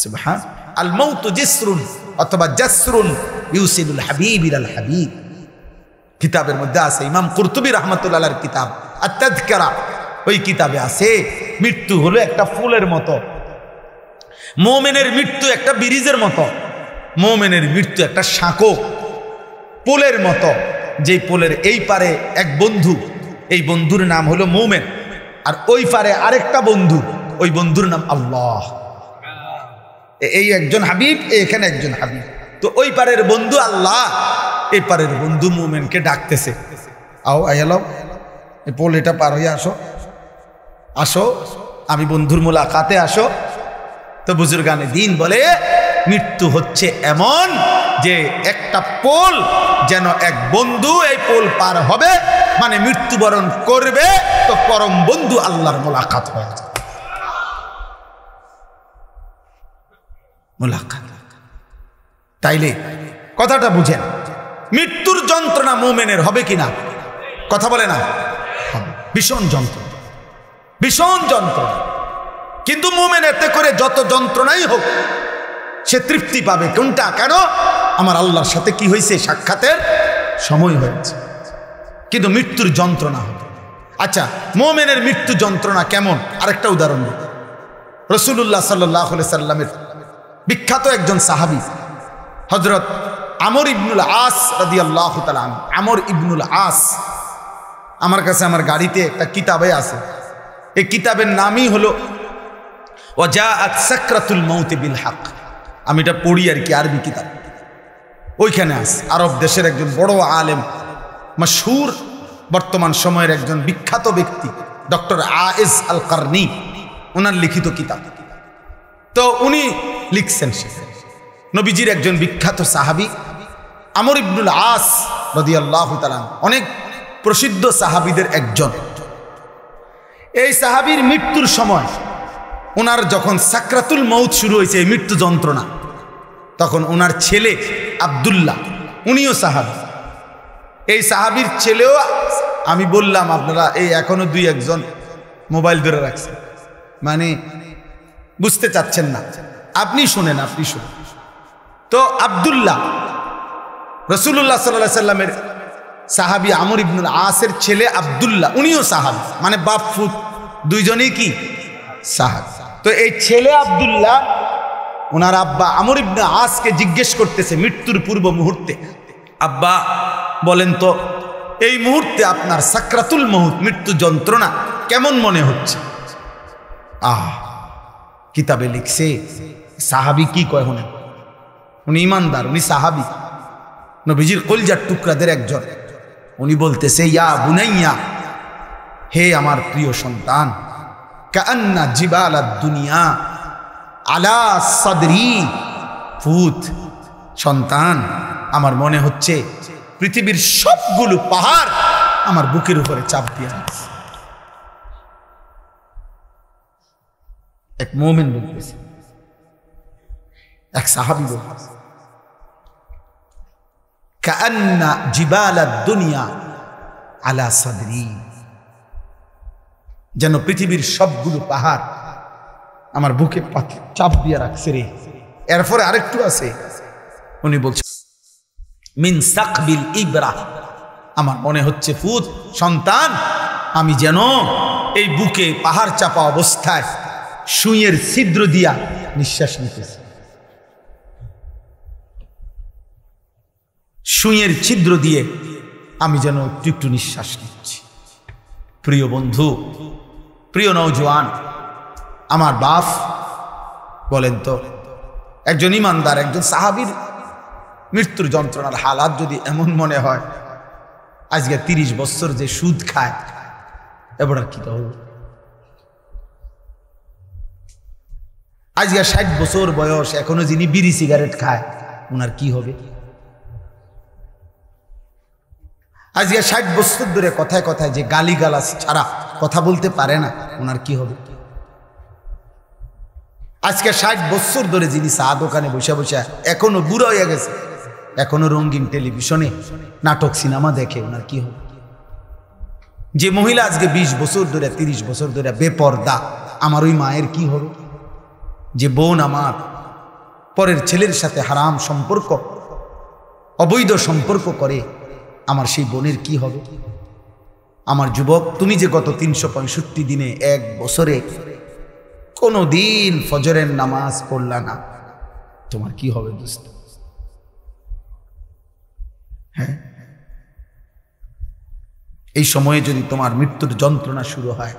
সুবহান আল মাউতু জিসরুন অথবা জাসরুন ইউসিলুল হাবিব ইলাল হাবিব, কিতাবের মধ্যে আছে, ইমাম কুরতুবী রাহমাতুল্লাহ আলাইহির কিতাব আত-তাযকিরা, ওই কিতাবে আছে মৃত্যু হলো একটা ফুলের মতো, মুমিনের মৃত্যু একটা ব্রিজের মতো, মুমিনের মৃত্যু একটা সাঁকো পোলের মতো, যে পোলের এই পারে এক বন্ধু, এই বন্ধুর নাম হলো মুমিন, আর ওই পারে আরেকটা বন্ধু, ওই বন্ধুর নাম আল্লাহ। এই একজন হাবিব, এখানে একজন হাবিব, তো ওই পারের বন্ধু আল্লাহ, এই পারের বন্ধু মুমিনকে ডাকতেছে, আও আয়ালাও এই পোল এটা পার হয়ে আসো, আসো আমি বন্ধুর মোলাকাতে আসো। তো বুজুর্গানে দিন বলে মৃত্যু হচ্ছে এমন যে একটা পোল, যেন এক বন্ধু এই পোল পার হবে মানে মৃত্যুবরণ করবে, তো পরম বন্ধু আল্লাহর মোলাকাত হয়ে যাবে। মোলাকাত, তাইলে কথাটা বুঝেন, মৃত্যুর যন্ত্রণা মুমিনের হবে কিনা? কথা বলে না, ভীষণ যন্ত্রণা, ভীষণ যন্ত্রণা। কিন্তু মুমিন এতে করে যত যন্ত্রণাই হোক সে তৃপ্তি পাবে। কোনটা? কেন? আমার আল্লাহর সাথে কি হয়েছে? সাক্ষাতের সময় হয়েছে। কিন্তু মৃত্যুর যন্ত্রণা হবে। আচ্ছা, মুমিনের মৃত্যু যন্ত্রণা কেমন? আরেকটা উদাহরণ দিই। রাসূলুল্লাহ সাল্লাল্লাহু আলাইহি সাল্লামের বিখ্যাত একজন সাহাবী হযরত আমর ইবনুল আস রাদিয়াল্লাহু তাআলা আনহু। আমর ইবনুল আস, আমার কাছে আমার গাড়িতে একটা কিতাবে আছে, এই কিতাবের নামই হলো ওয়াজাআত সাকরাতুল মাউত বিল হক। আমি এটা পড়ি আর কি, আরবি কিতাব। ওইখানে আছে আরব দেশের একজন বড় আলেম, মশহুর বর্তমান সময়ের একজন বিখ্যাত ব্যক্তি ডক্টর আয়েজ আল কারনি, ওনার লিখিত কিতাব। তো উনি লিখছেন, নবীজির একজন বিখ্যাত সাহাবী আমর ইবনুল আস রাদিয়াল্লাহু তাআলা, অনেক প্রসিদ্ধ সাহাবীদের একজন। এই সাহাবীর মৃত্যুর সময়, ওনার যখন সাকরাতুল মউত শুরু হয়েছে, এই মৃত্যু যন্ত্রণা, তখন ওনার ছেলে আব্দুল্লাহ, উনিও সাহাবী। এই সাহাবীর ছেলেও, আমি বললাম আপনারা এই এখনো 2-1 মোবাইল ধরে রাখছেন, মানে বুঝতে চাচ্ছেন না, আপনি শুনেন, আপনি শুনেন। তো আব্দুল্লাহ রাসূলুল্লাহ সাল্লাল্লাহু আলাইহি সাল্লামের সাহাবী আমর ইবনুল আসের ছেলে আব্দুল্লাহ, উনিও সাহাবী, মানে বাপ ফুত দুইজনেই কি সাহাবী। তো এই ছেলে আব্দুল্লাহ ওনার আব্বা আমর ইবনে আসকে জিজ্ঞেস করতেছে মৃত্যুর পূর্ব মুহূর্তে, আব্বা বলেন তো এই মুহূর্তে আপনার সাকরাতুল মউত, মৃত্যু যন্ত্রণা কেমন মনে হচ্ছে? কিতাবে লিখছে সাহাবী কি কয় শুনেন, উনি ইমানদার, উনি সাহাবী, নবীজির কলিজার টুকরাদের একজন। উনি বলতেছে, ইয়া বুনাইয়া, হে আমার প্রিয় সন্তান, কান্না জিবালাদ দুনিয়া আলা সাদরি ফুত, সন্তান আমার মনে হচ্ছে পৃথিবীর সবগুলো পাহাড় আমার বুকের উপরে চাপ দিয়ে রাখছে। এক মুমিন বলতেছে, এক সাহাবী বলতেছে, কাআন্না জিবালাদ দুনিয়া আলা সাদরি, যেন পৃথিবীর সবগুলো পাহাড় আমার বুকে চাপ দিয়ে রাখছে রে। এরপরে আরেকটু আছে, উনি বলছেন মিন সাকবিল ইবরা, আমার মনে হচ্ছে ফুত সন্তান, আমি যেন এই বুকে পাহাড় চাপা অবস্থায় সুইয়ের ছিদ্র দিয়া নিঃশ্বাস নিতেছি, সুইয়ের ছিদ্র দিয়ে আমি যেন একটু একটু নিঃশ্বাস নিচ্ছি। প্রিয় বন্ধু, প্রিয় নওজোয়ান, আমার বাপ বলেন তো, একজন ইমানদার, একজন সাহাবীর মৃত্যুর যন্ত্রণার হালাত যদি এমন মনে হয়, আজকে 30 বছর যে সুদ খায়, এবার কি তো হবে? আজকে 60 বছর বয়স, এখনো যিনি বিড়ি সিগারেট খায়, ওনার কি হবে? আজকে 60 বছর ধরে কথায় কথায় যে গালিগালাজ ছাড়া কথা বলতে পারে না, ওনার কি হবে? আজকে 60 বছর ধরে যিনি চা দোকানে বসে বসে এখনো বুড়ো হয়ে গেছে, এখনো রঙিন টেলিভিশনে নাটক সিনেমা দেখে, ওনার কি হবে? যে মহিলা আজকে 20 বছর ধরে 30 বছর ধরে বেপর্দা, আমার ওই মায়ের কি হবে? যে বোন আমার পরের ছেলের সাথে হারাম সম্পর্ক, অবৈধ সম্পর্ক করে, আমার সেই বোনের কি হবে? আমার যুবক, তুমি যে গত 365 দিনে এক বছরে কোনো দিন ফজরের নামাজ পড়লা না, তোমার কি হবে দোস্ত? হ্যাঁ, এই সময়ে যদি তোমার মৃত্যুর যন্ত্রণা শুরু হয়,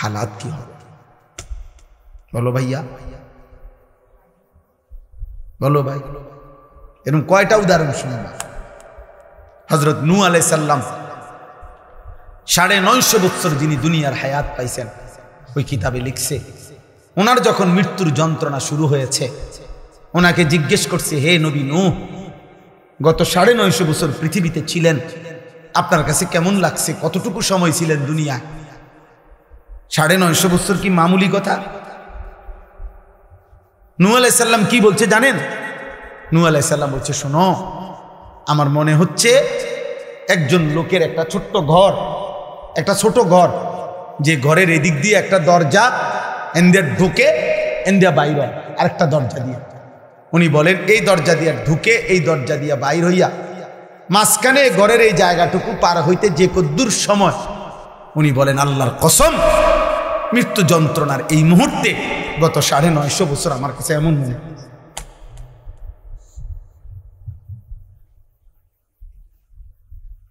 হালাত কি হবে? বলো ভাইয়া, বলো ভাই। এরকম কয়টা উদাহরণ শুনবা? হযরত নূহ আলাইহিস সালাম 950 বছর যিনি দুনিয়ার হায়াত পাইছেন, ওই কিতাবে লিখছে, ওনার যখন মৃত্যুর যন্ত্রণা শুরু হয়েছে, ওনাকে জিজ্ঞেস করছে, হে নবী নূহ, গত 950 বছর পৃথিবীতে ছিলেন, আপনার কাছে কেমন লাগছে? কতটুকু সময় ছিলেন দুনিয়ায়? 950 বছর কি মামুলি কথা? নূহ আলাইহিস সালাম কি বলছে জানেন? নূহ আলাইহিস সালাম বলছে, শোনো, আমার মনে হচ্ছে একজন লোকের একটা ছোট্ট ঘর, একটা ছোট ঘর, যে ঘরের এদিক দিয়ে একটা দরজা, এন্দিয়া ঢুকে এন্দিয়া বাইর হয় আরেকটা দরজা দিয়ে। উনি বলেন এই দরজা দিয়ে ঢুকে এই দরজা দিয়ে বাইর হইয়া মাঝখানে ঘরের এই জায়গাটুকু পার হইতে যে কদ্দুর সময়, উনি বলেন আল্লাহর কসম, মৃত্যু যন্ত্রণার এই মুহূর্তে গত 950 বছর আমার কাছে এমন মনে।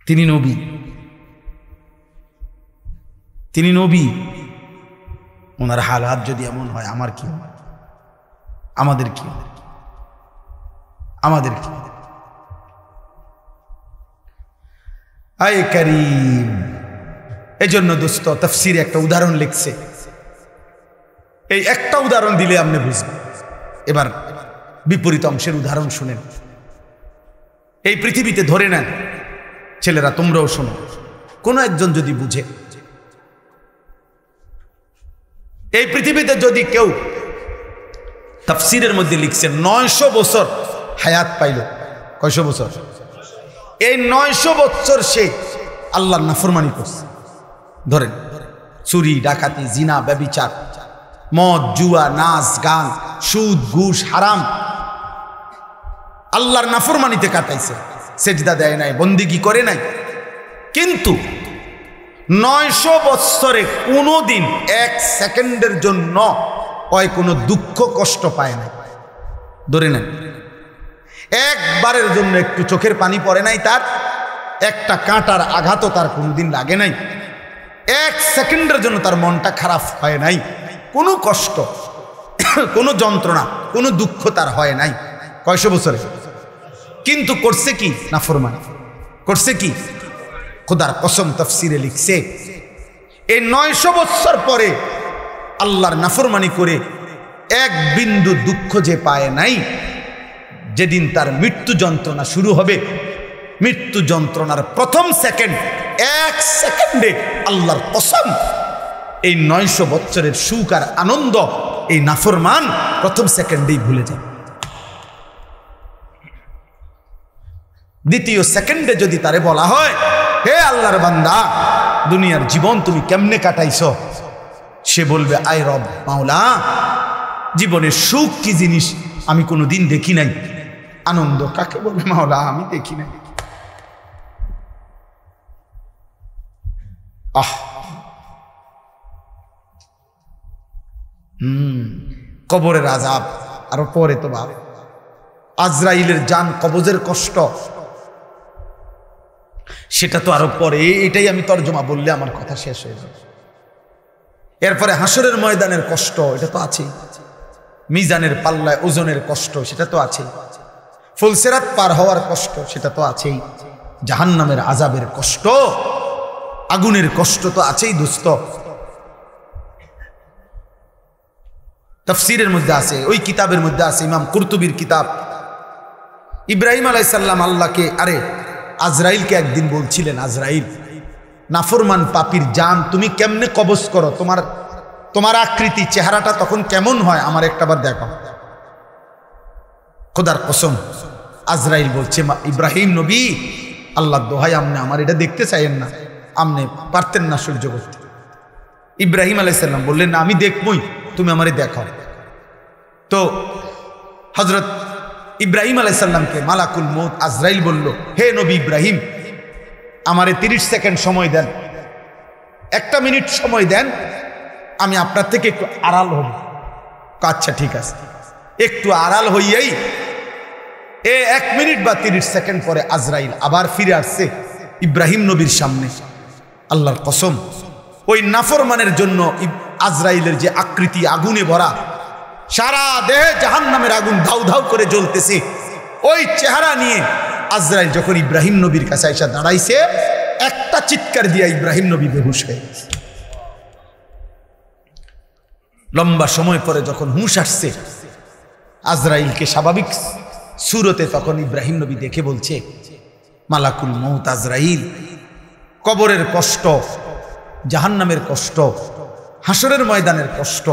তিনি নবী, তিনি নবী, ওনার হালাত যদি এমন হয়, আমার কি হবে? আমাদের কি হবে? আমাদের কি? আয় কারীম, এজন্য দোস্ত তাফসীরে একটা উদাহরণ লিখছে, এই একটা উদাহরণ দিলে আপনি বুঝবেন। এবার বিপরীত অংশের উদাহরণ শুনেন। এই পৃথিবীতে ধরে নেন, ছেলেরা তোমরাও শোনো, কোন একজন যদি বুঝে, এই পৃথিবীতে যদি কেউ, তাফসীরের মধ্যে লিখছে 900 বছর হায়াত পাইল। কয়শো বছর? এই 900 বছর সে আল্লাহর নাফরমানি করছে। ধরেন চুরি, ডাকাতি, জিনা, ব্যভিচার, মদ, জুয়া, নাচ, গান, সুদ, ঘুষ, হারাম, আল্লাহর নাফরমানিতে কাটাইছে, সেজদা দেয় নাই, বন্দিগি করে নাই। কিন্তু 900 বৎসরে কোনোদিন 1 সেকেন্ডের জন্য ওই কোনো দুঃখ কষ্ট পায় নাই। ধরে নেন একবারের জন্য একটু চোখের পানি পড়ে নাই তার, একটা কাঁটার আঘাতও তার কোনোদিন লাগে নাই, 1 সেকেন্ডের জন্য তার মনটা খারাপ হয় নাই, কোনো কষ্ট, কোনো যন্ত্রণা, কোনো দুঃখ তার হয় নাই। কয়শো বছরে? কিন্তু করছে কি? নাফরমানি করছে। কি? খোদার কসম তাফসীরে লিখছে, এই 900 বছর পরে আল্লাহর নাফরমানি করে 1 বিন্দু দুঃখ যে পায় নাই, যেদিন তার মৃত্যু যন্ত্রণা শুরু হবে, মৃত্যু যন্ত্রণার প্রথম সেকেন্ড, এক সেকেন্ডে আল্লাহর কসম এই 900 বছরের সুখ আর আনন্দ এই নাফরমান প্রথম সেকেন্ডেই ভুলে যাবে। দ্বিতীয় সেকেন্ডে যদি তারে বলা হয়, হে আল্লাহর বান্দা, দুনিয়ার জীবন তুমি কেমনে কাটাইছো, সে বলবে, আয় রব মাওলা, জীবনের সুখ কি জিনিস আমি কোনোদিন দেখি নাই। আনন্দ কাকে বলে মাওলা, আমি দেখি নাই। কবরের আযাব আরো পরে তো ভাব, আজরাইলের জান কবজের কষ্ট সেটা তো আরো পরে, এটাই আমি তর্জমা বললে আমার কথা শেষ হয়ে যাবে। এরপরে হাসরের ময়দানের কষ্ট, এটা তো আছেই। মিজানের পাল্লায় ওজনের কষ্ট, সেটা তো আছেই। ফুলসিরাত পার হওয়ার কষ্ট, সেটা তো আছেই। জাহান্নামের আযাবের কষ্ট, আগুনের কষ্ট তো আছেই দোস্ত। তাফসীরের মধ্যে আছে, ওই কিতাবের মধ্যে আছে, ইমাম কুরতুবীর কিতাব, ইব্রাহিম আলাইহিস সালাম আল্লাহকে, আরে আজরাইলকে একদিন বলছিলেন, আজরাইল, নাফরমান পাপীর জান তুমি কেমনে কবজ করো, তোমার আকৃতি চেহারাটা তখন কেমন হয়, আমার একটাবার দেখো। খোদার কসম, আজরাইল বলছে, ইব্রাহিম নবী, আল্লাহর দোহাই, আপনি আমার এটা দেখতে চাইেন না, আপনি পারতেন না সহ্য করতে। ইব্রাহিম আলাইহিস সালাম বললেন, না আমি দেখবই, তুমি আমারে দেখাও। তো হযরত ইব্রাহিম আলাইহিস সালামকে মালাকুল মউত আজরাইল বলল, হে নবী ইব্রাহিম, আমারে 30 সেকেন্ড সময় দেন, 1 মিনিট সময় দেন, আমি আপনার থেকে একটু আড়াল হব। আচ্ছা ঠিক আছে। একটু আড়াল হইয়াই 1 মিনিট বা 30 সেকেন্ড পরে আজরাইল আবার ফিরে আসছে ইব্রাহিম নবীর সামনে। আল্লাহর কসম, ওই নাফরমানের জন্য আজরাইলের যে আকৃতি আগুনে ভরা, সারা দেহে জাহান্নামের আগুন ধাউ ধাউ করে জ্বলতেছে, ওই চেহারা নিয়ে আজরাইল যখন ইব্রাহিম নবীর কাছে এসে দাঁড়াইছে, একটা চিৎকার দিয়া ইব্রাহিম নবী বেহুশ হয়ে গেছে। লম্বা সময় পরে যখন হুঁশ আসছে আজরাইলকে স্বাভাবিক সুরতে, তখন ইব্রাহিম নবী দেখে বলছে, মালাকুল মউত আজরাইল, কবরের কষ্ট, জাহান্নামের কষ্ট, হাসরের ময়দানের কষ্ট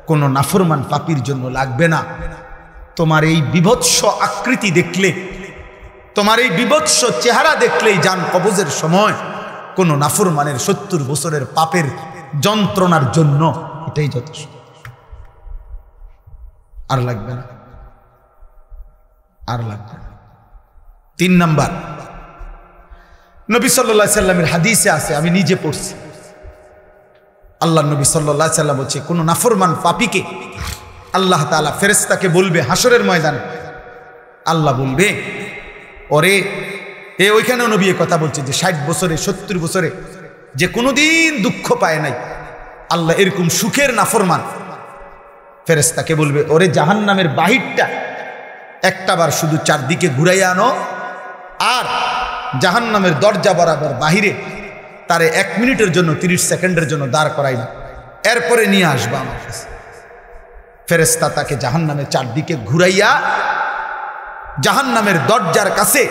কোন নাফরমান পাপীর জন্য লাগবে না। তোমার এই বিভৎস আকৃতি দেখলে, তোমার এই বিভৎস চেহারা দেখলেই জান কবজের সময় কোন নাফরমানের 70 বছরের পাপের যন্ত্রণার জন্য এটাই যথেষ্ট, আর লাগবে না, আর লাগবে না। 3 নাম্বার, নবী সাল্লাল্লাহু আলাইহি সাল্লামের হাদিসে আছে, আমি নিজে পড়ছি, আল্লাহ নবী সাল্লাল্লাহু আলাইহি সাল্লাম বলছে, কোন নাফরমান পাপীকে আল্লাহ তাআলা ফেরেশতাকে বলবে হাসরের ময়দানে, আল্লাহ বলবে, ওরে, ওইখানেও নবী কথা বলছে যে 60 বছরে 70 বছরে যে কোনোদিন দুঃখ পায় নাই, আল্লাহ এরকম সুখের নাফরমান, ফেরেশতাকে বলবে, ওরে জাহান্নামের বাহিরটা একটাবার শুধু চারদিকে ঘুরাইয়া আনো, আর জাহান্নামের দরজা বরাবর বাহিরে তারে 1 মিনিটের জন্য 30 সেকেন্ডের জন্য দাঁড় করাই না, এরপরে নিয়ে আসবা আমার কাছে। ফেরেশতা তাকে জাহান্নামের চারদিকে ঘুরাইয়া জাহান্নামের দরজার কাছে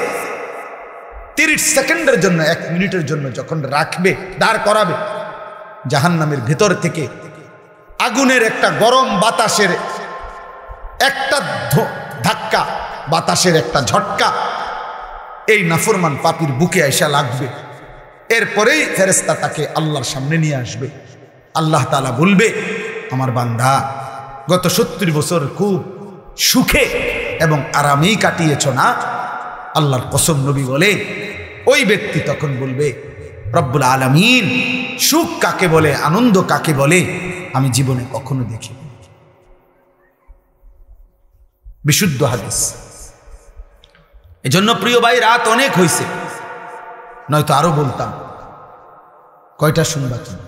30 সেকেন্ডের জন্য, 1 মিনিটের জন্য যখন রাখবে, দাঁড় করাবে, জাহান্নামের ভেতর থেকে আগুনের একটা গরম বাতাসের একটা ধাক্কা, বাতাসের একটা ঝটকা এই নাফরমান পাপীর বুকে আইসা লাগবে। এরপরেই ফেরেশতা তাকে আল্লাহর সামনে নিয়ে আসবে। আল্লাহ তাআলা বলবে, আমার বান্দা, গত 70 বছর খুব সুখে এবং আরামেই কাটিয়েছ না? আল্লাহর কসম, নবী বলে, ওই ব্যক্তি তখন বলবে, রব্বুল আলামিন, সুখ কাকে বলে, আনন্দ কাকে বলে আমি জীবনে কখনো দেখিনি। বিশুদ্ধ হাদিস। এজন্য প্রিয় ভাই, রাত অনেক হয়েছে, নয়তো আরো বলতাম। কয়টা শুনবা তুমি?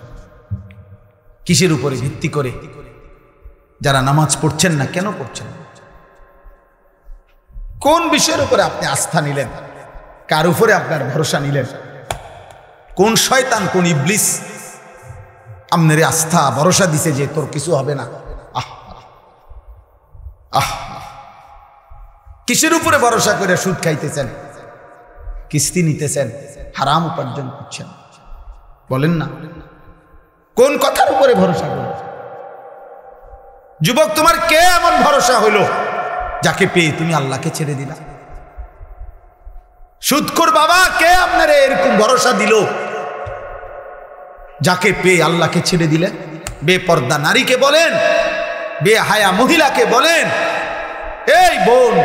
কিসের উপরে ভিত্তি করে যারা নামাজ পড়ছেন না, কেন পড়ছেন? কোন বিষয়ের উপরে আপনি আস্থা নিলেন? কার উপরে আপনার ভরসা নিলেন? কোন শয়তান, কোন ইবলিস আপনার আস্থা ভরসা দিছে যে তোর কিছু হবে না? কিসের উপরে ভরসা করে সুদ খাইতেছেন? কিস্তি নিতেছেন, হারাম উপার্জন করছেন। বলেন না, কোন কথার উপরে ভরসা করো? যুবক, তোমার কে এমন ভরসা হলো যাকে পেয়ে তুমি আল্লাহকে ছেড়ে দিলা? সুদখোর বাবা, কে আপনারে এরকম ভরসা দিল যাকে পেয়ে আল্লাহকে ছেড়ে দিলেন? বেপর্দা নারীকে বলেন, বেহায়া মহিলাকে বলেন, এই বোন,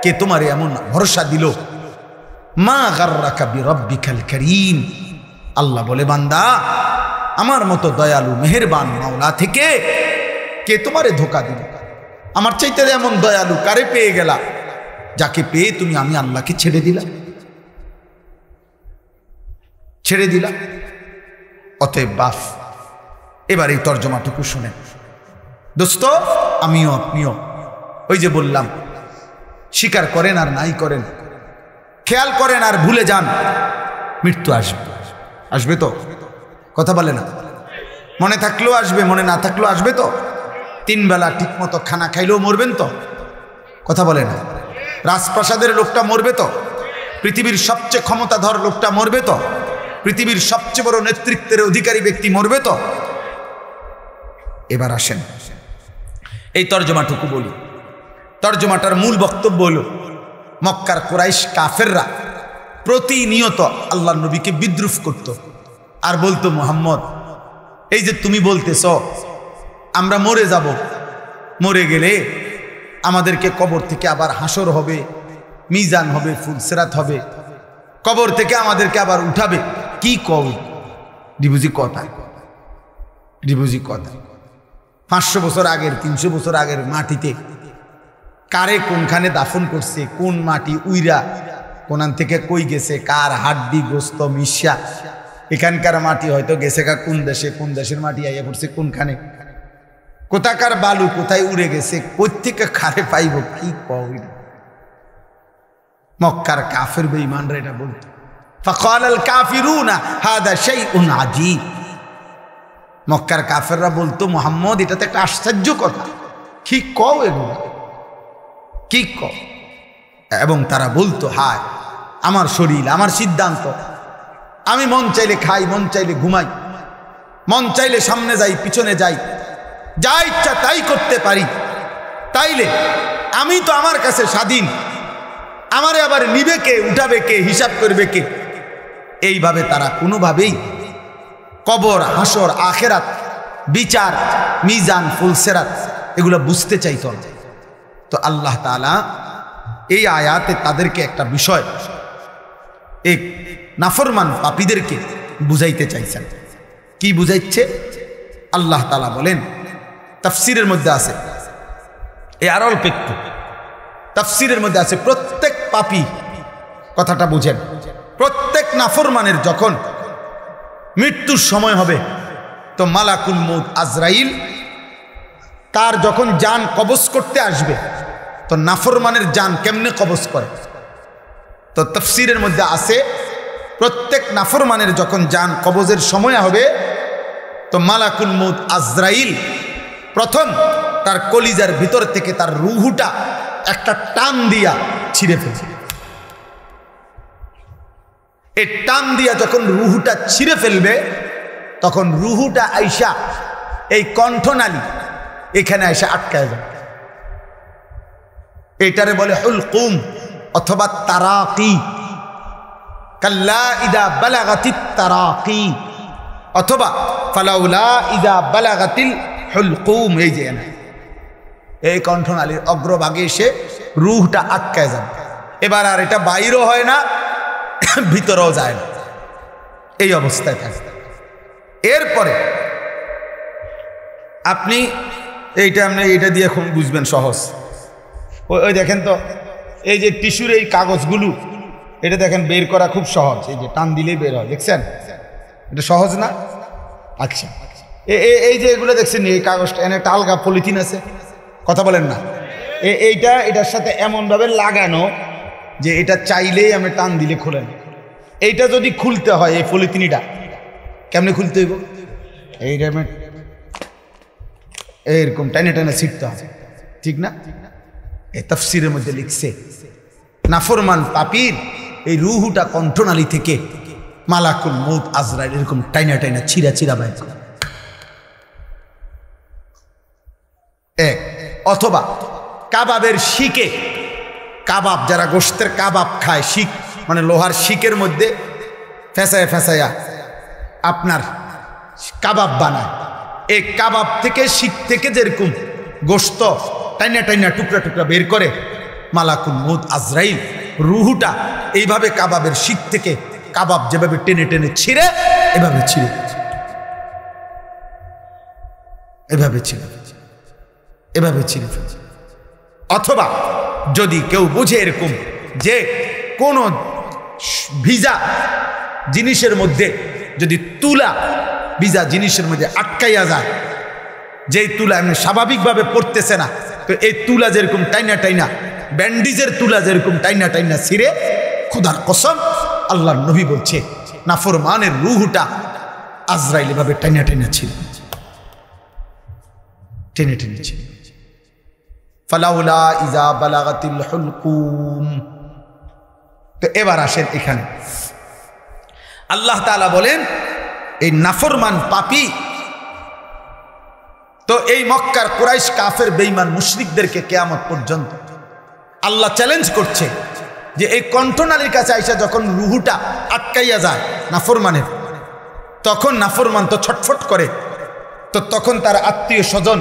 কে তোমার এমন ভরসা দিল? মা গাররাকা বিরব্বিকাল কারীম। আল্লাহ বলে, বান্দা, আমার মতো দয়ালু মেহেরবান মাওলা থেকে কে তোমারে ধোঁকা দিল? আমার চাইতে এমন দয়ালু কারে পেয়ে গেলা যাকে পেয়ে তুমি আমি আল্লাহকে ছেড়ে দিলা? ছেড়ে দিলা। অতএব বাস, এবার এই তর্জমাটুকু শুনেন দোস্ত, আমিও আপনিও ওই যে বললাম, স্বীকার করেন আর নাই করেন, খেয়াল করেন আর ভুলে যান, মৃত্যু আসবে। আসবে তো? কথা বলে না? মনে থাকলেও আসবে, মনে না থাকলেও আসবে তো? 3 বেলা ঠিক মতো খানা খাইলেও মরবেন তো? কথা বলে না? রাজপ্রাসাদের লোকটা মরবে তো? পৃথিবীর সবচেয়ে ক্ষমতাধর লোকটা মরবে তো? পৃথিবীর সবচেয়ে বড় নেতৃত্বের অধিকারী ব্যক্তি মরবে তো? এবার আসেন এই তর্জমাটুকু বলি। তর্জমাটার মূল বক্তব্য হলো, মক্কার কুরাইশ কাফেররা প্রতিনিয়ত আল্লাহর নবীকে বিদ্রুপ করত আর বলতো, মুহাম্মদ, এই যে তুমি বলতেছ আমরা মরে যাব, মরে গেলে আমাদেরকে কবর থেকে আবার হাসর হবে, মিজান হবে, ফুলসেরাত হবে, কবর থেকে আমাদেরকে আবার উঠাবে, কি কও? ডিবুজি কথা, ডিবুজি কথা। 500 বছর আগের, 300 বছর আগের মাটিতে কারে কোনখানে দাফন করছে, কোন মাটি উইরা কোনান থেকে কই গেছে, কার হাড্ডি গোস্ত মিশা, এখানকার মাটি হয়তো গেছে কা কোন দেশে, কোন দেশের মাটি আইয়া পড়ছে কোনখানে, কোথাকার বালু কোথায় উড়ে গেছে, কোত্থেকে খারে পাইব, কি কও? মক্কার কাফের বেঈমানরা এটা বলতো। ফাকালাল কাফিরুনা হাদা শাইউন আজীব। মক্কার কাফেররা বলতো, মুহাম্মদ, এটা তো একটা আশ্চর্য কথা, কি কও এগুলো, কি কও? এবং তারা বলতো, হায় আমার শরীর, আমার সিদ্ধান্ত, আমি মন চাইলে খাই, মন চাইলে ঘুমাই, মন চাইলে সামনে যাই, পিছনে যাই, যা ইচ্ছা তাই করতে পারি, তাইলে আমি তো আমার কাছে স্বাধীন, আমারে আবার নিবে কে, উঠাবে কে, হিসাব করবে কে? এইভাবে তারা কোনোভাবেই কবর, হাসর, আখেরাত, বিচার, মিজান, ফুলসেরাত এগুলো বুঝতে চাইত না। তো আল্লাহ তাআলা এই আয়াতে তাদেরকে একটা বিষয়, এক নাফরমান পাপীদেরকে বুঝাইতে চাইছেন। কি বুঝাইছে? আল্লাহ তাআলা বলেন, তাফসীরের মধ্যে আছে, এই আর অল্প একটু তাফসীরের মধ্যে আছে, প্রত্যেক পাপী, কথাটা বুঝেন, প্রত্যেক নাফরমানের যখন মৃত্যুর সময় হবে, তো মালাকুল মউত আজরাইল তার যখন জান কবজ করতে আসবে, তো নাফরমানের জান কেমনে কবজ করে? তো তাফসীরের মধ্যে আছে, প্রত্যেক নাফরমানের যখন জান কবজের সময় হবে, তো মালাকুল মউত আজরাইল প্রথম তার কলিজার ভিতর থেকে তার রুহুটা একটা টান দিয়া ছিঁড়ে ফেলবে। এই টান দিয়া যখন রুহুটা ছিঁড়ে ফেলবে, তখন রুহুটা আইসা এই কণ্ঠনালী এখানে আইসা আটকায় যাবে। এটারে বলে হুলকুম অথবা তারাকি, কাল্লা ইদা বালাগাতিত তারাকি, অথবা ফালাউলা ইদা বালাগাতিল হুলকুম। এই যে এই কণ্ঠনালীর অগ্রভাগে এসে রুহটা আটকায় যাবে, এবার আর এটা বাইরও হয় না, ভিতরেও যায় না, এই অবস্থায় থাকে। এরপরে আপনি এইটা দিয়ে এখন বুঝবেন সহজ। ওই দেখেন তো, এই যে টিস্যুর এই কাগজগুলো, এটা দেখেন বের করা খুব সহজ, এই যে টান দিলেই বের হয়, দেখছেন? এটা সহজ না? আচ্ছা, এই যে এগুলো দেখছেন, এই কাগজটা এনে একটা আলগা পলিথিন আছে, কথা বলেন না? এটার সাথে এমনভাবে লাগানো যে এটা চাইলেই আমি টান দিলে খোলেন। এইটা যদি খুলতে হয়, এই পলিথিনটা কেমনে খুলতে হইব? এইটা এরকম টানে টানে ছিটতে হবে, ঠিক না? এই তাফসীরের মধ্যে লিখছে, নাফরমান পাপীর এই রুহুটা কণ্ঠনালী থেকে মালাকুল মউত আজরাইল এরকম টাইনা টাইনা ছিঁড়া ছিঁড়া বাইর করে। এক, অথবা কাবাবের শিকে, কাবাব যারা গোশতের কাবাব খায়, শিক মানে লোহার শিকের মধ্যে ফেঁসায়া ফেঁসায়া আপনার কাবাব বানায়, এই কাবাব থেকে শিক থেকে যেরকম গোশত টাইনা টাইনা টুকরা টুকরা বের করে, মালাকুল মউত আজরাইল রুহুটা এইভাবে কাবাবের শিক থেকে কাবাব যেভাবে টেনে টেনে ছিঁড়ে এভাবে ছিঁড়ে এভাবে ছিঁড়ে এভাবে ছিঁড়ে ফেলছে। অথবা যদি কেউ বুঝে এরকম যে কোন ভিজা জিনিসের মধ্যে যদি তুলা ভিজা জিনিসের মধ্যে আটকাইয়া যায়, যেই তুলা এমনি স্বাভাবিকভাবে পড়তেছে না, তো এই তুলা যেরকম টাইনা টাইনা, ব্যান্ডিজের তুলা যেরকম টাইনা টাইনা ছিঁড়ে, খোদার কসম আল্লাহর নবী বলছে নাফরমানের রুহুটা আজরাইল এভাবে টাইনা টাইনা ছিঁড়ে টেনে টেনে ছিঁড়ে। ফালাউলা ইজা বালাগাতিল হুলকুম। তো এবার আসেন এখানে আল্লাহ তাআলা বলেন এই নাফরমান পাপী, তো এই মক্কার কুরাইশ কাফের বেঈমান মুশরিকদেরকে কিয়ামত পর্যন্ত আল্লাহ চ্যালেঞ্জ করছে যে এই কণ্ঠনালীর কাছে আইসা যখন রুহুটা আটকাইয়া যায় নাফরমানের, তখন নাফরমান তো ছটফট করে, তো তখন তার আত্মীয় স্বজন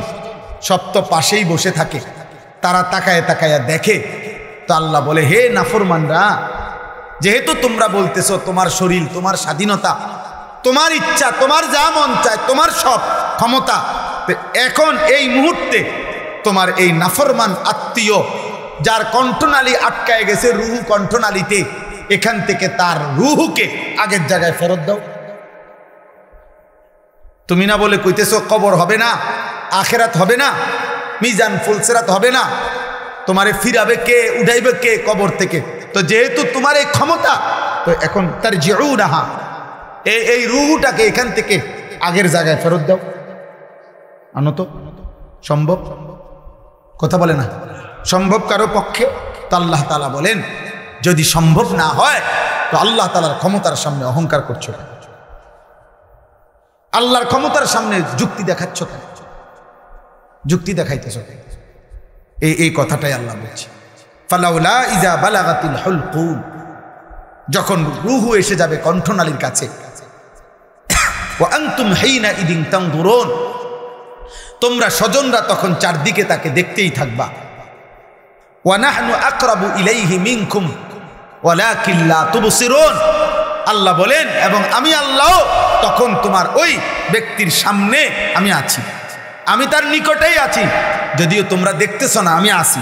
সব তো পাশেই বসে থাকে, তারা তাকায় তাকায়া দেখে। তো আল্লাহ বলে, হে নাফরমানরা, যেহেতু তোমরা বলতেছো তোমার শরীর, তোমার স্বাধীনতা, তোমার ইচ্ছা, তোমার যা মন চায়, তোমার সব ক্ষমতা, তো এখন এই মুহূর্তে তোমার এই নাফরমান আত্মীয় যার কণ্ঠনালী আটকায় গেছে রুহু কণ্ঠনালীতে, এখান থেকে তার রুহুকে আগের জায়গায় ফেরত দাও। তুমি না বলে কইতেছো কবর হবে না, আখেরাত হবে না, মিজান ফুলসেরাত হবে না, তোমারে ফিরাবে কে, উঠাইবে কে কবর থেকে? তো যেহেতু তোমার এই ক্ষমতা, তো এখন তার জিউনাহা, এই রুহুটাকে এখান থেকে আগের জায়গায় ফেরত দাও। আনো তো, সম্ভব? কথা বলে না সম্ভব কারো পক্ষে? তো আল্লাহ তাআলা বলেন যদি সম্ভব না হয় তো আল্লাহ তাআলার ক্ষমতার সামনে অহংকার করছো কেন? আল্লাহর ক্ষমতার সামনে যুক্তি দেখাচ্ছ কেন? যুক্তি দেখাইতেছ কেন? এই কথাটাই আল্লাহ বলছে, ফালাউলা ইজা বালাগাতিল হুলকুম, যখন রুহু এসে যাবে কণ্ঠনালীর কাছে, ওয়া আনতুম হিনা ইদিন তানজুরুন, তোমরা স্বজনরা তখন চারদিকে তাকে দেখতেই থাকবা। ওয়া নাহনু আকরাবু ইলাইহি মিনকুম ওয়ালাকিন লা তুবসিরুন, আল্লাহ বলেন এবং আমি আল্লাহ তখন তোমার ওই ব্যক্তির সামনে আমি আছি, আমি তার নিকটেই আছি, যদিও তোমরা দেখতেছ না, আমি আছি,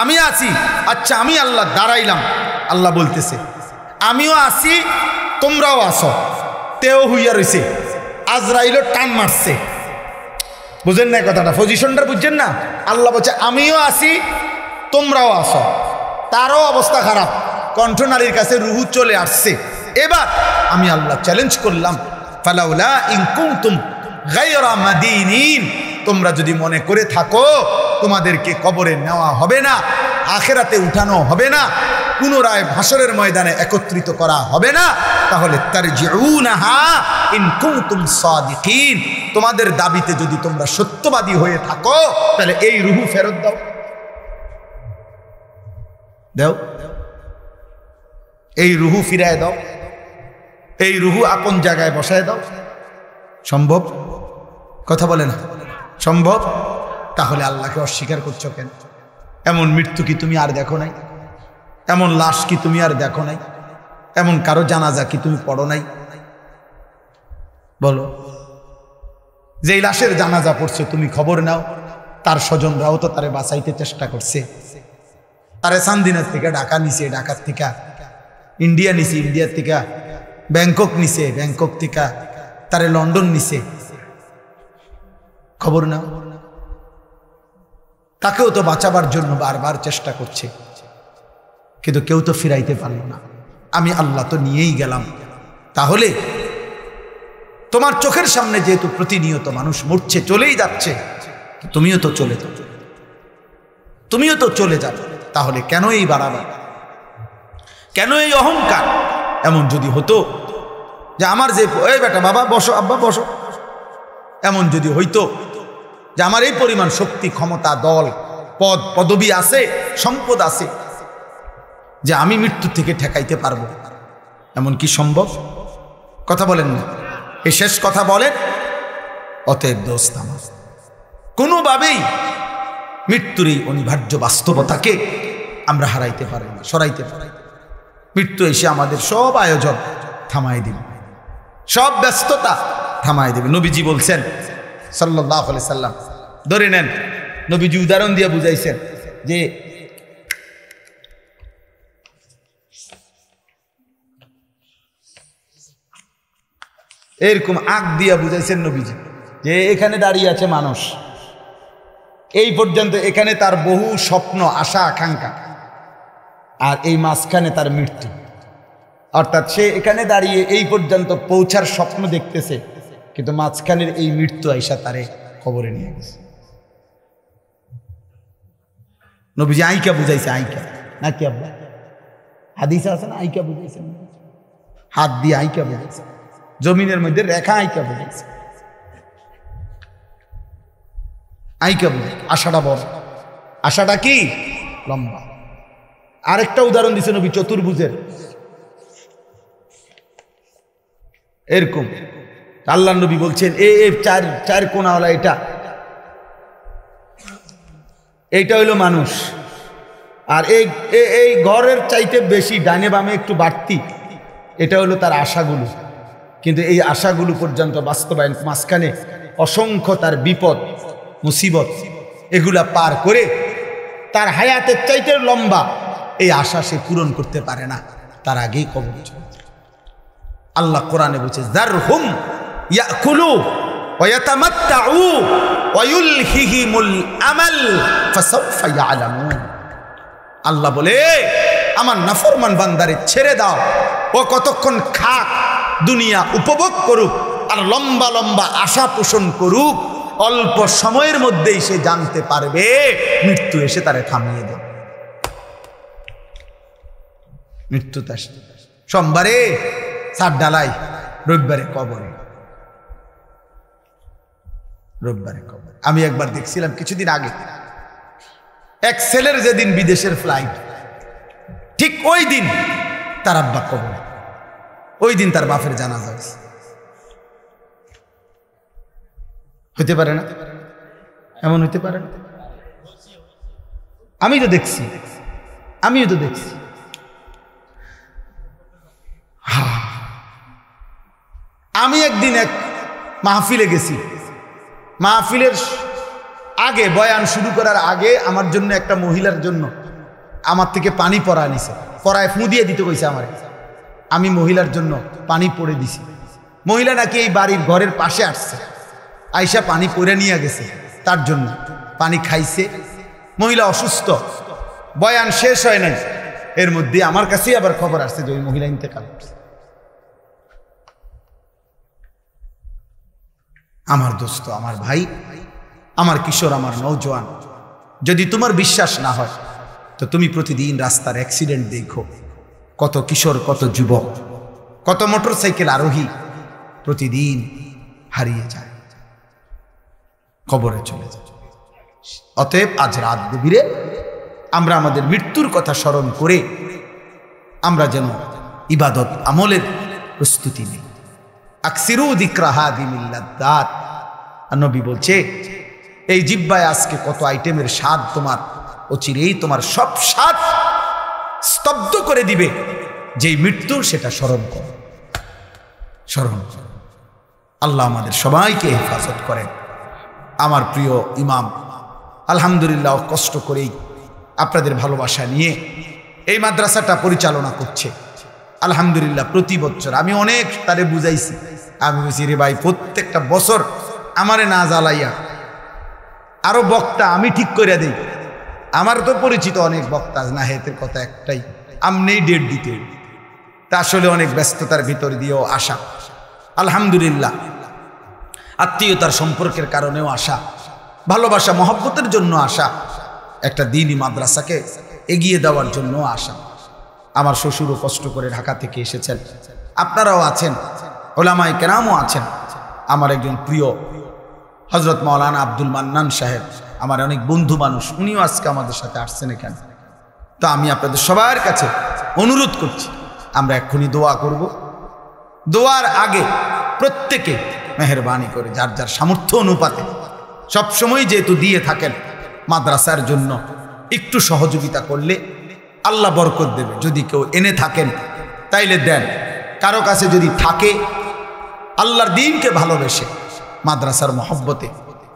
আমি আছি। আচ্ছা আমি আল্লাহ দাঁড়াইলাম, আল্লাহ বলতেছে আমিও আছি, তোমরাও আসো। তেও হইয়া রইছে, আজরাইলও টান মারছে, বুঝেন না কথাটা, পজিশনটা বুঝছেন না? আল্লাহ বলছে আমিও আছি, তোমরাও আসো। তারও অবস্থা খারাপ, কণ্ঠনালীর কাছে রুহু চলে আসছে। এবার আমি আল্লাহ চ্যালেঞ্জ করলাম, ফালাউলা ইন কুনতুম গায়রা মাদিনিন, তোমরা যদি মনে করে থাকো তোমাদেরকে কবরে নেওয়া হবে না, আখেরাতে উঠানো হবে না, পুনরায় হাসরের ময়দানে একত্রিত করা হবে না, তাহলে তারজিউনাহা ইন কুনতুম সাদিকিন, তোমাদের দাবিতে যদি তোমরা সত্যবাদী হয়ে থাকো তাহলে এই রুহু ফেরত দাও, দাও, এই রুহু ফিরায় দাও, এই রুহু আপন জায়গায় বসায় দাও। সম্ভব? কথা বলে না সম্ভব? তাহলে আল্লাহকে অস্বীকার করছো কেন? এমন মৃত্যু কি তুমি আর দেখো নাই? এমন লাশ কি তুমি আর দেখো নাই? এমন কারো জানাজা কি তুমি পড়ো নাই? বলো, যেই লাশের জানাজা পড়ছে তুমি খবর নাও, তার স্বজনরাও তো তারে বাঁচাইতে চেষ্টা করছে, তারে সান্দিনার থেকে ঢাকা নিছে, ঢাকার থেকে ইন্ডিয়া নিছে, ইন্ডিয়ার থেকে ব্যাংকক নিছে, ব্যাংকক থেকে তারে লন্ডন নিছে, খবর নাও। তাকেও তো বাঁচাবার জন্য বারবার চেষ্টা করছে, কিন্তু কেউ তো ফিরাইতে পারল না। আমি আল্লাহ তো নিয়েই গেলাম। তাহলে তোমার চোখের সামনে যেহেতু প্রতিনিয়ত মানুষ মরছে, চলেই যাচ্ছে, তুমিও তো চলে যাও, তুমিও তো চলে যাবে, তাহলে কেন এই বাড়াবাড়ি? কেন এই অহংকার? এমন যদি হতো যে আমার যে এই বেটা বাবা বসো, আব্বা বসো, এমন যদি হইতো যে আমার এই পরিমাণ শক্তি, ক্ষমতা, দল, পদ, পদবী আছে, সম্পদ আছে যে আমি মৃত্যু থেকে ঠেকাইতে পারবো, এমন কি সম্ভব? কথা বলেন না? এই শেষ কথা বলেন। অতএব দোস্ত আমার, কোনোভাবেই মৃত্যুর এই অনিবার্য বাস্তবতাকে আমরা হারাইতে পারি না, সরাইতে পারি। মৃত্যু এসে আমাদের সব আয়োজন থামাই দিবে, সব ব্যস্ততা থামাই দেবে। নবীজি বলছেন সাল্লাল্লাহু আলাইহি সাল্লাম, ধরে নেন, নবীজি উদাহরণ দিয়ে বুঝাইছেন যে এরকম আগ দিয়া বুঝাইছেন নবীজি যে এখানে দাঁড়িয়ে আছে মানুষ, এই পর্যন্ত এখানে তার বহু স্বপ্ন, আশা, আকাঙ্ক্ষা, আর এই মাঝখানে তার মৃত্যু। অর্থাৎ সে এখানে দাঁড়িয়ে এই পর্যন্ত পৌঁছার স্বপ্ন দেখতেছে, কিন্তু মাঝখানের এই মৃত্যু আইসা তারে কবরে নিয়ে গেছে। নবীজি আইকা বুঝাইছে, আইকা নাকি আব্বা? হাদিসে আছে না, আইকা বুঝাইছে, হাত দিয়ে আইকা বুঝাইছে, জমিনের মধ্যে রেখা আইকা বুঝাইছে, আইকা বুঝাইছে। আশাটা বড়, আশাটা কি লম্বা। আরেকটা উদাহরণ দিছে নবী চতুর্ভুজের, এরকম আল্লাহ নবী বলছেন চার কোণাওয়ালা এইটা হইল মানুষ, আর এই ঘরের চাইতে বেশি ডানে বামে একটু বাড়তি, এটা হলো তার আশাগুলো। কিন্তু এই আশাগুলো পর্যন্ত বাস্তবায়ন, মাঝখানে অসংখ্য তার বিপদ, মুসিবত, এগুলা পার করে তার হায়াতের চাইতে লম্বা এই আশা সে পূরণ করতে পারে না, তার আগেই কবর চলে যায়। আল্লাহ কোরআনে বলছে, যারহুম ইয়াকুলু ওয়া ইয়াতামাত্তাউ ওয়া ইউলহিহিমুল আমাল ফাসাউফা ইয়ালামুন। আল্লাহ বলে, আমার নাফরমান বান্দারে ছেড়ে দাও, ও কতক্ষণ খাক, দুনিয়া উপভোগ করুক, আর লম্বা লম্বা আশা পোষণ করুক, অল্প সময়ের মধ্যেই সে জানতে পারবে মৃত্যু এসে তারে থামিয়ে দেবে। মৃত্যু তার সোমবারে সাত ডালাই, রবিবারে কবরে, রবিবারে কবরে। আমি একবার দেখছিলাম কিছুদিন আগে, এক ছেলের যেদিন বিদেশের ফ্লাইট, ঠিক ওই দিন তার আব্বা কবরে, ওই দিন তার বাপের জানাজা হয়েছে। হতে পারে না? এমন হতে পারে না? আমিও তো দেখছি। আমি একদিন এক মাহফিলে গেছি। মাহফিলের আগে, বয়ান শুরু করার আগে আমার জন্য একটা মহিলার জন্য আমার থেকে পানি পড়া নিছে, পড়ায় ফুঁ দিয়ে দিতে কইছে আমারে। আমি মহিলার জন্য পানি পড়ে দিছি। মহিলা নাকি এই বাড়ির ঘরের পাশে আসছে, আইসা পানি পড়ে নিয়ে গেছে, তার জন্য পানি খাইছে। মহিলা অসুস্থ, বয়ান শেষ হয় নাই, এর মধ্যে আমার কাছেই আবার খবর আসছে যে ওই মহিলা ইন্তেকাল করছে। আমার দোস্ত, আমার ভাই, আমার কিশোর, আমার নৌজওয়ান, যদি তোমার বিশ্বাস না হয় তো তুমি প্রতিদিন রাস্তার অ্যাক্সিডেন্ট দেখো। কত কিশোর, কত যুবক, কত মোটরসাইকেল আরোহী প্রতিদিন হারিয়ে যায়, কবরে চলে যায়। অতএব আজ রাত গভীরে আমরা আমাদের মৃত্যুর কথা স্মরণ করে আমরা যেন ইবাদত আমলের প্রস্তুতি নিই। আকসিরু যিকরা হাদিমিল লাদ্দাত। নবী বলছে, এই জিহ্বায় আজকে কত আইটেমের স্বাদ তোমার, অচিরেই তোমার সব স্বাদ স্তব্ধ করে দিবে যেই মৃত্যু, সেটা স্মরণ করো, স্মরণ করো। আল্লাহ আমাদের সবাইকে হেফাজত করেন। আমার প্রিয় ইমাম আলহামদুলিল্লাহ কষ্ট করেই আপনাদের ভালোবাসা নিয়ে এই মাদ্রাসাটা পরিচালনা করছে। আলহামদুলিল্লাহ প্রতি বছর আমি অনেক তারে বুঝাইছি, আমি বলছি, রে ভাই, প্রত্যেকটা বছর আমারে না জ্বালাইয়া আরো বক্তা আমি ঠিক করে দেই। আমার তো পরিচিত অনেক বক্তা, না হেতের কথা একটাই, আমনেই ডেট দিতে। তা আসলে অনেক ব্যস্ততার ভিতর দিয়েও আসা, আলহামদুলিল্লাহ আত্মীয়তার সম্পর্কের কারণেও আসা, ভালোবাসা মহব্বতের জন্য আসা, একটা দ্বীনি মাদ্রাসাকে এগিয়ে দেওয়ার জন্য আসা। আমার শ্বশুরও কষ্ট করে ঢাকা থেকে এসেছেন, আপনারাও আছেন, ওলামায়ে কেরামও আছেন। আমার একজন প্রিয় হযরত মাওলানা আব্দুল মান্নান সাহেব, আমার অনেক বন্ধু মানুষ, উনিও আজকে আমাদের সাথে আসছেন এখানে। তো আমি আপনাদের সবার কাছে অনুরোধ করছি, আমরা এক্ষুনি দোয়া করব। দোয়ার আগে প্রত্যেকে মেহেরবানি করে যার যার সামর্থ্য অনুপাতে সবসময় যেহেতু দিয়ে থাকেন মাদ্রাসার জন্য, একটু সহযোগিতা করলে আল্লাহ বরকত দেবে। যদি কেউ এনে থাকেন তাইলে দেন, কারো কাছে যদি থাকে আল্লাহর দ্বীনকে ভালোবেসে মাদ্রাসার মহব্বতে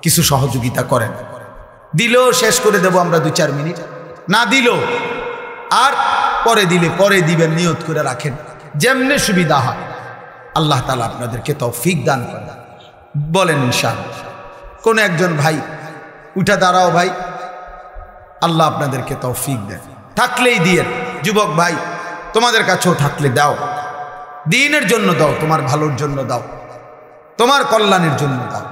কিছু সহযোগিতা করেন। দিলেও শেষ করে দেব আমরা 2-4 মিনিট, না দিলেও আর পরে দিলে পরে দিবেন, নিয়ত করে রাখেন, যেমনে সুবিধা হয়। আল্লাহ তাআলা আপনাদেরকে তৌফিক দান করেন। বলেন ইনশাআল্লাহ। কোন একজন ভাই উঠে দাঁড়াও ভাই, আল্লাহ আপনাদেরকে তৌফিক দেন। থাকলেই দিয়ে, যুবক ভাই তোমাদের কাছেও থাকলে দাও, দ্বীনের জন্য দাও, তোমার ভালোর জন্য দাও, তোমার কল্যাণের জন্য দাও।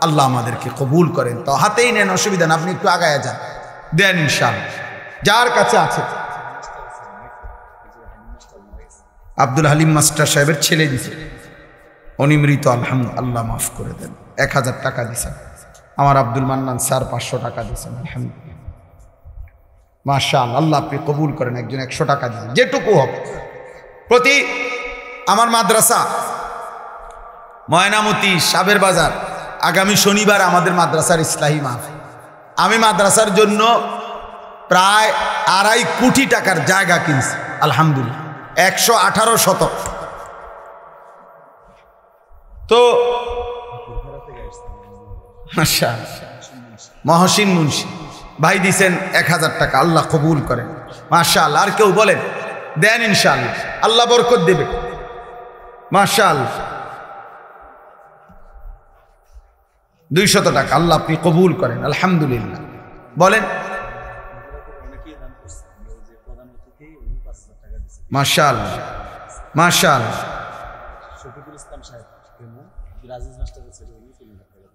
আল্লাহ আমাদেরকে কবুল করেন। তো হাতেই নেন, অসুবিধা না, আপনি একটু আগায়া যান, দেন ইনশাআল্লাহ যার কাছে আছে। আব্দুল হালিম মাস্টার সাহেবের ছেলে দিছে, উনি মৃত, আলহামদুলিল্লাহ, আল্লাহ মাফ করে দেন। 1000 টাকা দিছেন। আমার আব্দুল মান্নান স্যার 500 টাকা দিয়েছেন, আলহামদুলিল্লাহ, মাশাআল্লাহ, আল্লাহ আপনি কবুল করেন। একজন 100 টাকা দিয়েছেন, যেটুকু হবে। প্রতি আমার মাদ্রাসা ময়নামতি সাবের বাজার, আগামী শনিবার আমাদের মাদ্রাসার ইসলাহি মাহফিল। আমি মাদ্রাসার জন্য প্রায় 2.5 কোটি টাকার জায়গা কিনছি, আলহামদুলিল্লাহ, 118 শতক। তো মহসিন মুন্সি ভাই দিছেন 1000 টাকা, আল্লাহ কবুল করেন, মাশাআল্লাহ। আর কেউ বলেন দেন ইনশাআল্লাহ, আল্লাহ বরকত দেবে, মাশাআল্লাহ। 200 টাকা, আল্লাহ আপনি কবুল করেন, আলহামদুলিল্লাহ। বলেন মাশাআল্লাহ, মাশাআল্লাহ,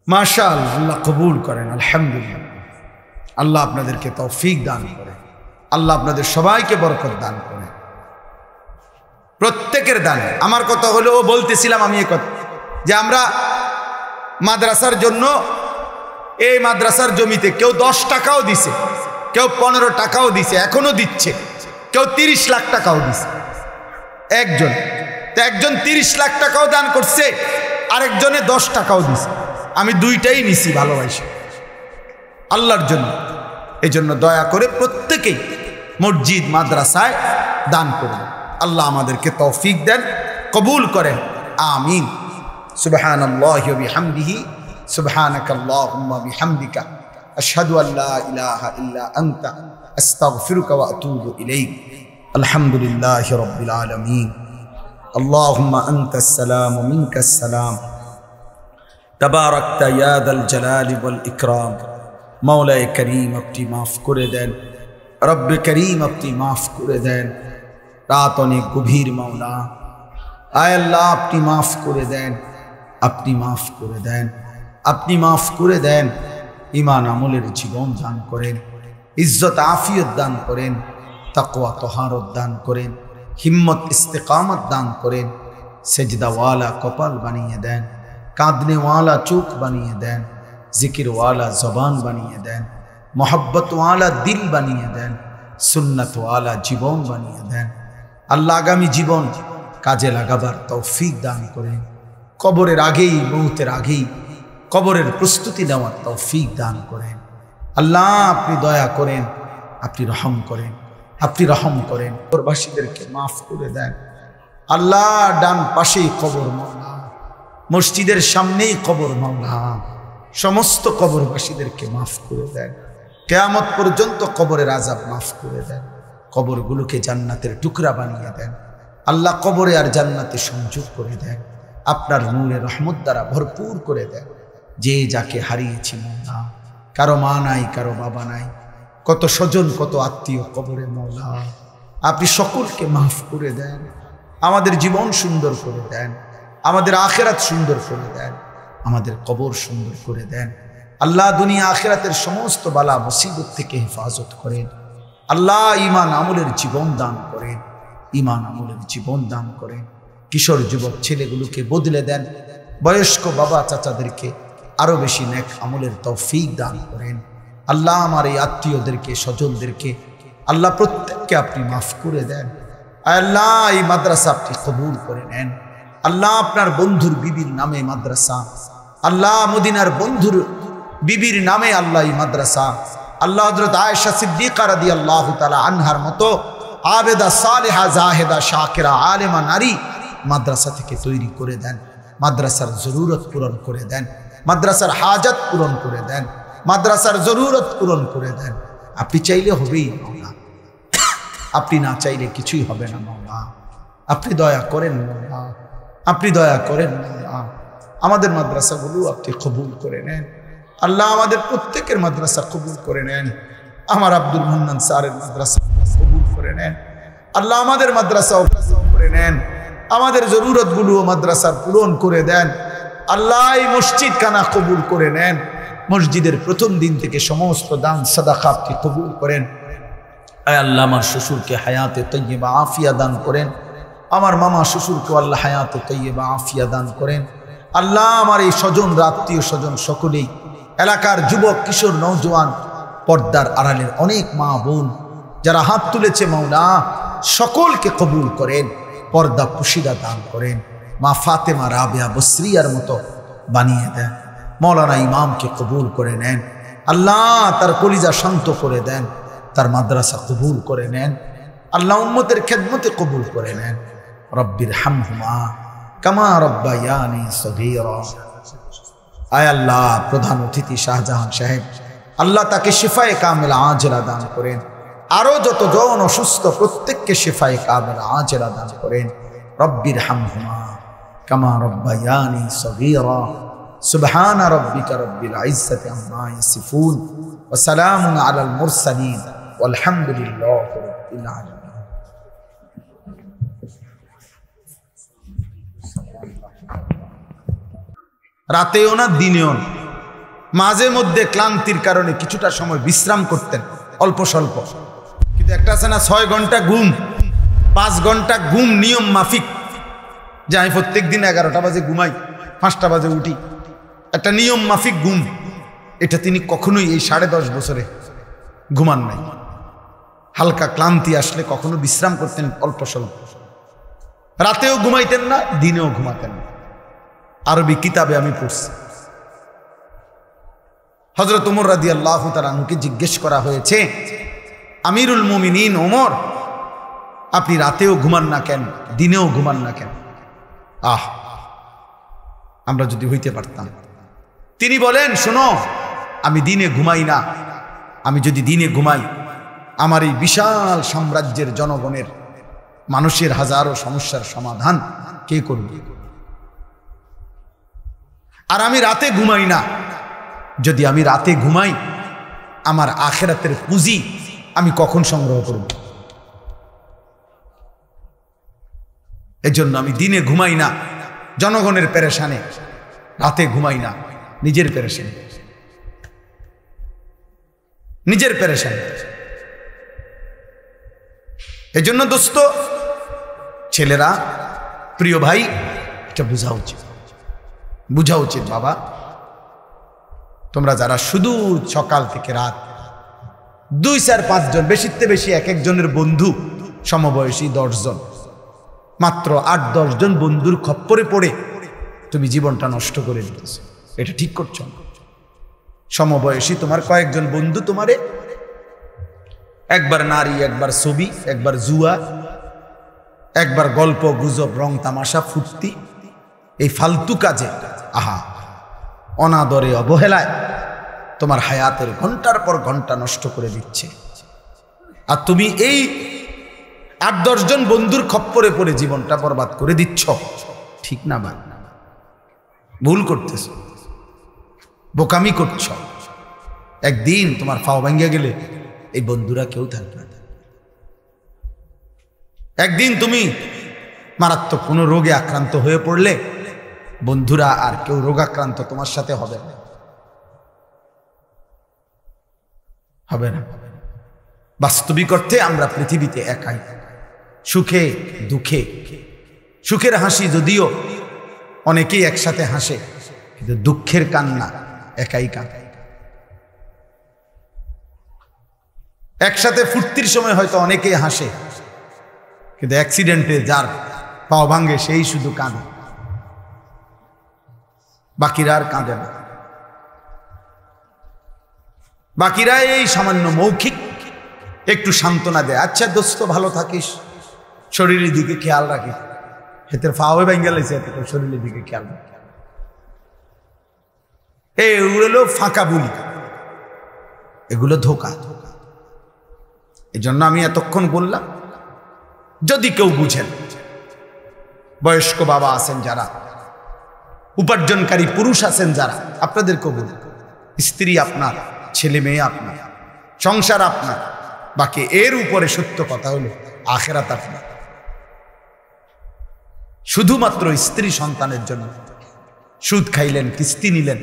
মাশাআল্লাহ, আল্লাহ কবুল করেন, আলহামদুলিল্লাহ। আল্লাহ আপনাদেরকে তৌফিক দান করে, আল্লাহ আপনাদের সবাইকে বরকত দান করে, প্রত্যেকের দানে। আমার কথা হলো, বলতেছিলাম আমি কথা যে আমরা মাদ্রাসার জন্য এই মাদ্রাসার জমিতে কেউ 10 টাকাও দিছে, কেউ 15 টাকাও দিছে, এখনো দিচ্ছে, কেউ 30 লাখ টাকাও দিছে। একজন 30 লাখ টাকাও দান করছে, আরেকজনে 10 টাকাও দিছে। আমি দুইটাই নিছি ভালোবাসি আল্লাহর জন্য। এই জন্য দয়া করে প্রত্যেকেই মসজিদ মাদ্রাসায় দান করুন। আল্লাহ আমাদেরকে তৌফিক দেন, কবুল করেন, আমিন। সুবহানাল্লাহি ওয়া বিহামদিহি, সুবহানাকাল্লাহুম্মা বিহামদিকা, আশহাদু আল্লা ইলাহা ইল্লা আনতা, আস্তাগফিরুকা ওয়া আতুবু ইলাইক। আলহামদুলিল্লাহি রাব্বিল আলামিন। আল্লাহুম্মা আনতাস সালাম ওয়া মিনকাস সালাম, তাবারাকতা ইয়া যাল জালালি ওয়াল ইকরাম। মাওলায়ে করিম আপনি মাফ করে দেন, রব্বে করিম আপনি মাফ করে দেন। রাত অনেক গভীর মাওলা, আয় আল্লাহ আপনি মাফ করে দেন, আপনি মাফ করে দেন, আপনি মাফ করে দেন। ঈমান আমলের জীবন দান করেন, ইজ্জত আফিয়ত দান করেন, তাকওয়া তহারত দান করেন, হিম্মত ইস্তেকামত দান করেন। সেজদাওয়ালা কপাল বানিয়ে দেন, কাঁদনেওয়ালা চোখ বানিয়ে দেন, জিকিরওয়ালা জবান বানিয়ে দেন, মোহব্বতওয়ালা দিল বানিয়ে দেন, সুন্নতওয়ালা জীবন বানিয়ে দেন। আল্লাহ আগামী জীবন কাজে লাগাবার তৌফিক দান করেন। কবরের আগেই, মৌতের আগেই কবরের প্রস্তুতি নেওয়ার তৌফিক দান করেন। আল্লাহ আপনি দয়া করেন, আপনি রহম করেন, আপনি রহম করেন। কবরবাসীদেরকে মাফ করে দেন আল্লাহ। ডান পাশেই কবর মাওলা, মসজিদের সামনেই কবর মাওলা, সমস্ত কবরবাসীদেরকে মাফ করে দেন। কিয়ামত পর্যন্ত কবরের আযাব মাফ করে দেন। কবরগুলোকে জান্নাতের টুকরা বানিয়ে দেন আল্লাহ। কবরে আর জান্নাতে সংযোগ করে দেন, আপনার নূরে রহমত দ্বারা ভরপুর করে দেন। যে যাকে হারিয়েছি মওলা, কারো মা নাই, কারো বাবা নাই, কত স্বজন, কত আত্মীয় কবরে মওলা, আপনি সকলকে মাফ করে দেন। আমাদের জীবন সুন্দর করে দেন, আমাদের আখিরাত সুন্দর করে দেন, আমাদের কবর সুন্দর করে দেন আল্লাহ। দুনিয়া আখিরাতের সমস্ত বালা মুসিবত থেকে হেফাজত করেন আল্লাহ। ঈমান আমলের জীবন দান করেন ঈমান আমলের জীবন দান করেন। কিশোর যুবক ছেলেগুলোকে বদলে দেন। বয়স্ক বাবা চাচাদেরকে আরো বেশি নেক আমলের তৌফিক দান করেন। আল্লাহ আমার এই আত্মীয়দেরকে, স্বজনদেরকে আল্লাহ প্রত্যেককে আপনি মাফ করে দেন। আল্লাহ এই মাদ্রাসা আপনি কবুল করে নেন। আল্লাহ আপনার বন্ধুর বিবির নামে মাদ্রাসা, আল্লাহ মদিনার বন্ধুর বিবির নামে আল্লাহ এই মাদ্রাসা, আল্লাহ হযরত আয়েশা সিদ্দিকা রাদিয়াল্লাহু তাআলা আনহার মতো আবেদা সালেহা জাহেদা শাকিরা আলেমা নারী মাদ্রাসা থেকে তৈরি করে দেন। মাদ্রাসার জরুরত পূরণ করে দেন, মাদ্রাসার হাজাত পূরণ করে দেন, মাদ্রাসার জরুরত পূরণ করে দেন। আপনি চাইলে হবেই মাওলা, আপনি না চাইলে কিছুই হবে না মাওলা। আপনি দয়া করেন মাওলা, আপনি দয়া করেন মাওলা। আমাদের মাদ্রাসাগুলো আপনি কবুল করে নেন আল্লাহ, আমাদের প্রত্যেকের মাদ্রাসা কবুল করে নেন। আমার আব্দুল মান্নান স্যারের মাদ্রাসা কবুল করে নেন আল্লাহ, আমাদের মাদ্রাসাও কবুল করে নেন। আমাদের জরুরতগুলো মাদ্রাসার পূরণ করে দেন আল্লাহ। এই মসজিদ খানা কবুল করে নেন। মসজিদের প্রথম দিন থেকে সমস্ত দান সাদাকা আপনি কবুল করেন। আয় আল্লাহ, আমার শ্বশুরকে হায়াতে তৈয়বা আফিয়া দান করেন। আমার মামা শ্বশুরকে আল্লাহ হায়াতে তৈয়বা আফিয়া দান করেন আল্লাহ। আমার এই স্বজন, আত্মীয় স্বজন সকলেই, এলাকার যুবক কিশোর নওজোয়ান, পর্দার আড়ালের অনেক মা বোন যারা হাত তুলেছে মাওলা, সকলকে কবুল করেন। পর্দা পুশিদা দান করেন। মা ফাতেমা রাবেয়া বসরিয়ার মতো বানিয়ে দেন। মৌলানা ইমামকে কবুল করে নেন আল্লাহ, তার কলিজা শান্ত করে দেন, তার মাদ্রাসা কবুল করে নেন আল্লাহ। উম্মতের খেদমতে কবুল করে নেন। রব্বির হামহুমা কামা রব্বায়ানি সগীরা। আয় আল্লাহ, প্রধান অতিথি শাহজাহান সাহেব আল্লাহ তাকে শিফায়ে কামিলা আজেলা দান করেন। আরো যতজন অসুস্থ প্রত্যেককে শিফায়ে কামিলা আজেলা দান করেন। রব্বির হামহুমা কামা রব্বায়ানি সগীরা। সুবহান রাব্বিকা রব্বিল ইজ্জাতি আম্মা ইয়াসিফুন ওয়া সালামুন আলাল মুরসালিন ওয়ালহামদুলিল্লাহি রাব্বিল আলামিন। রাতেও না দিনেও না, মাঝে মধ্যে ক্লান্তির কারণে কিছুটা সময় বিশ্রাম করতেন অল্প স্বল্প, কিন্তু একটা আছে না 6 ঘন্টা ঘুম, 5 ঘন্টা ঘুম নিয়ম মাফিক, যে আমি প্রত্যেক দিন 11টা বাজে ঘুমাই, 5টা বাজে উঠি, একটা নিয়ম মাফিক ঘুম, এটা তিনি কখনোই এই 10.5 বছরে ঘুমান নাই। হালকা ক্লান্তি আসলে কখনো বিশ্রাম করতেন অল্প স্বল্প, রাতেও ঘুমাইতেন না, দিনেও ঘুমাতেন না। আরবি কিতাবে আমি পড়ছি, হযরত ওমর রাদিয়াল্লাহু তাআলা আনহুকে জিজ্ঞেস করা হয়েছে, আমিরুল মুমিনিন ওমর, আপনি রাতেও ঘুমান না কেন, দিনেও ঘুমান না কেন? আমরা যদি হইতে পারতাম। তিনি বলেন, শোনো, আমি দিনে ঘুমাই না। আমি যদি দিনে ঘুমাই, আমার এই বিশাল সাম্রাজ্যের জনগণের মানুষের হাজারো সমস্যার সমাধান কে করবে? আর আমি রাতে ঘুমাই না, যদি আমি রাতে ঘুমাই, আমার আখিরাতের পুঁজি আমি কখন সংগ্রহ করব? এজন্য আমি দিনে ঘুমাই না জনগণের পেরেশানে, রাতে ঘুমাই না নিজের পেরেশানে, নিজের পেরেশানে। এজন্য দোস্ত, ছেলেরা, প্রিয় ভাই, এটা বোঝা উচিত, বোঝা উচিত। বাবা, তোমরা যারা শুধু সকাল থেকে রাত 2, 4, 5 জন, বেশিতে বেশি এক একজনের বন্ধু সমবয়সী 10 জন, মাত্র 8-10 জন বন্ধুর খপ্পরে পড়ে তুমি জীবনটা নষ্ট করে দিতেছ, এটা ঠিক করছো না। সমবয়সী তোমার কয়েকজন বন্ধু তোমারে একবার নারী, একবার ছবি, একবার জুয়া, একবার গল্প গুজব, রং তামাশা, ফুর্তি, এই ফালতু কাজে, অনাদরে, অবহেলায় তোমার হায়াতের ঘন্টার পর ঘন্টা নষ্ট করে দিচ্ছে। আর তুমি এই 8-10 জন বন্ধুর খপ্পরে পড়ে জীবনটা বরবাদ করে দিচ্ছ। ঠিক না ভাই? ভুল করতেছ, বোকামি করছ। একদিন তোমার ফাও ভাঙ্গা গেলে এই বন্ধুরা কেউ থাকবে না। একদিন তুমি মারাত্মক কোনো রোগে আক্রান্ত হয়ে পড়লে বন্ধুরা আর কেউ রোগাক্রান্ত তোমার সাথে হবে না, হবে না। বাস্তবিক অর্থে আমরা পৃথিবীতে একাই। সুখে দুঃখে। সুখের হাসি যদিও অনেকেই একসাথে হাসে, কিন্তু দুঃখের কান্না একাই কাঁদে। একসাথে ফুর্তির সময় হয়তো অনেকেই হাসে, কিন্তু অ্যাক্সিডেন্টে যার পাও ভাঙ্গে সেই শুধু কাঁদে, বাকিরা আর কাঁদে না। বাকিরা এই সামান্য মৌখিক একটু সান্ত্বনা দেয়, আচ্ছা দোস্ত ভালো থাকিস, শরীরের দিকে খেয়াল রাখিস, হেতের ফাওয়ে বেঙ্গালাইছে, শরীরের দিকে খেয়াল রাখিস। এগুলো ফাঁকা বুলি, এগুলো ধোকা। এই জন্য আমি এতক্ষণ বললাম, যদি কেউ বুঝেন, বয়স্ক বাবা আছেন যারা, উপার্জনকারী পুরুষ আছেন যারা, আপনাদেরকেও বলুন, স্ত্রী আপনার, ছেলে মেয়ে আপনার, সংসার আপনার, বাকি এর উপরে সত্য কথা হলো আখিরাত আপনার। শুধুমাত্র স্ত্রী সন্তানের জন্য সুদ খাইলেন, কিস্তি নিলেন,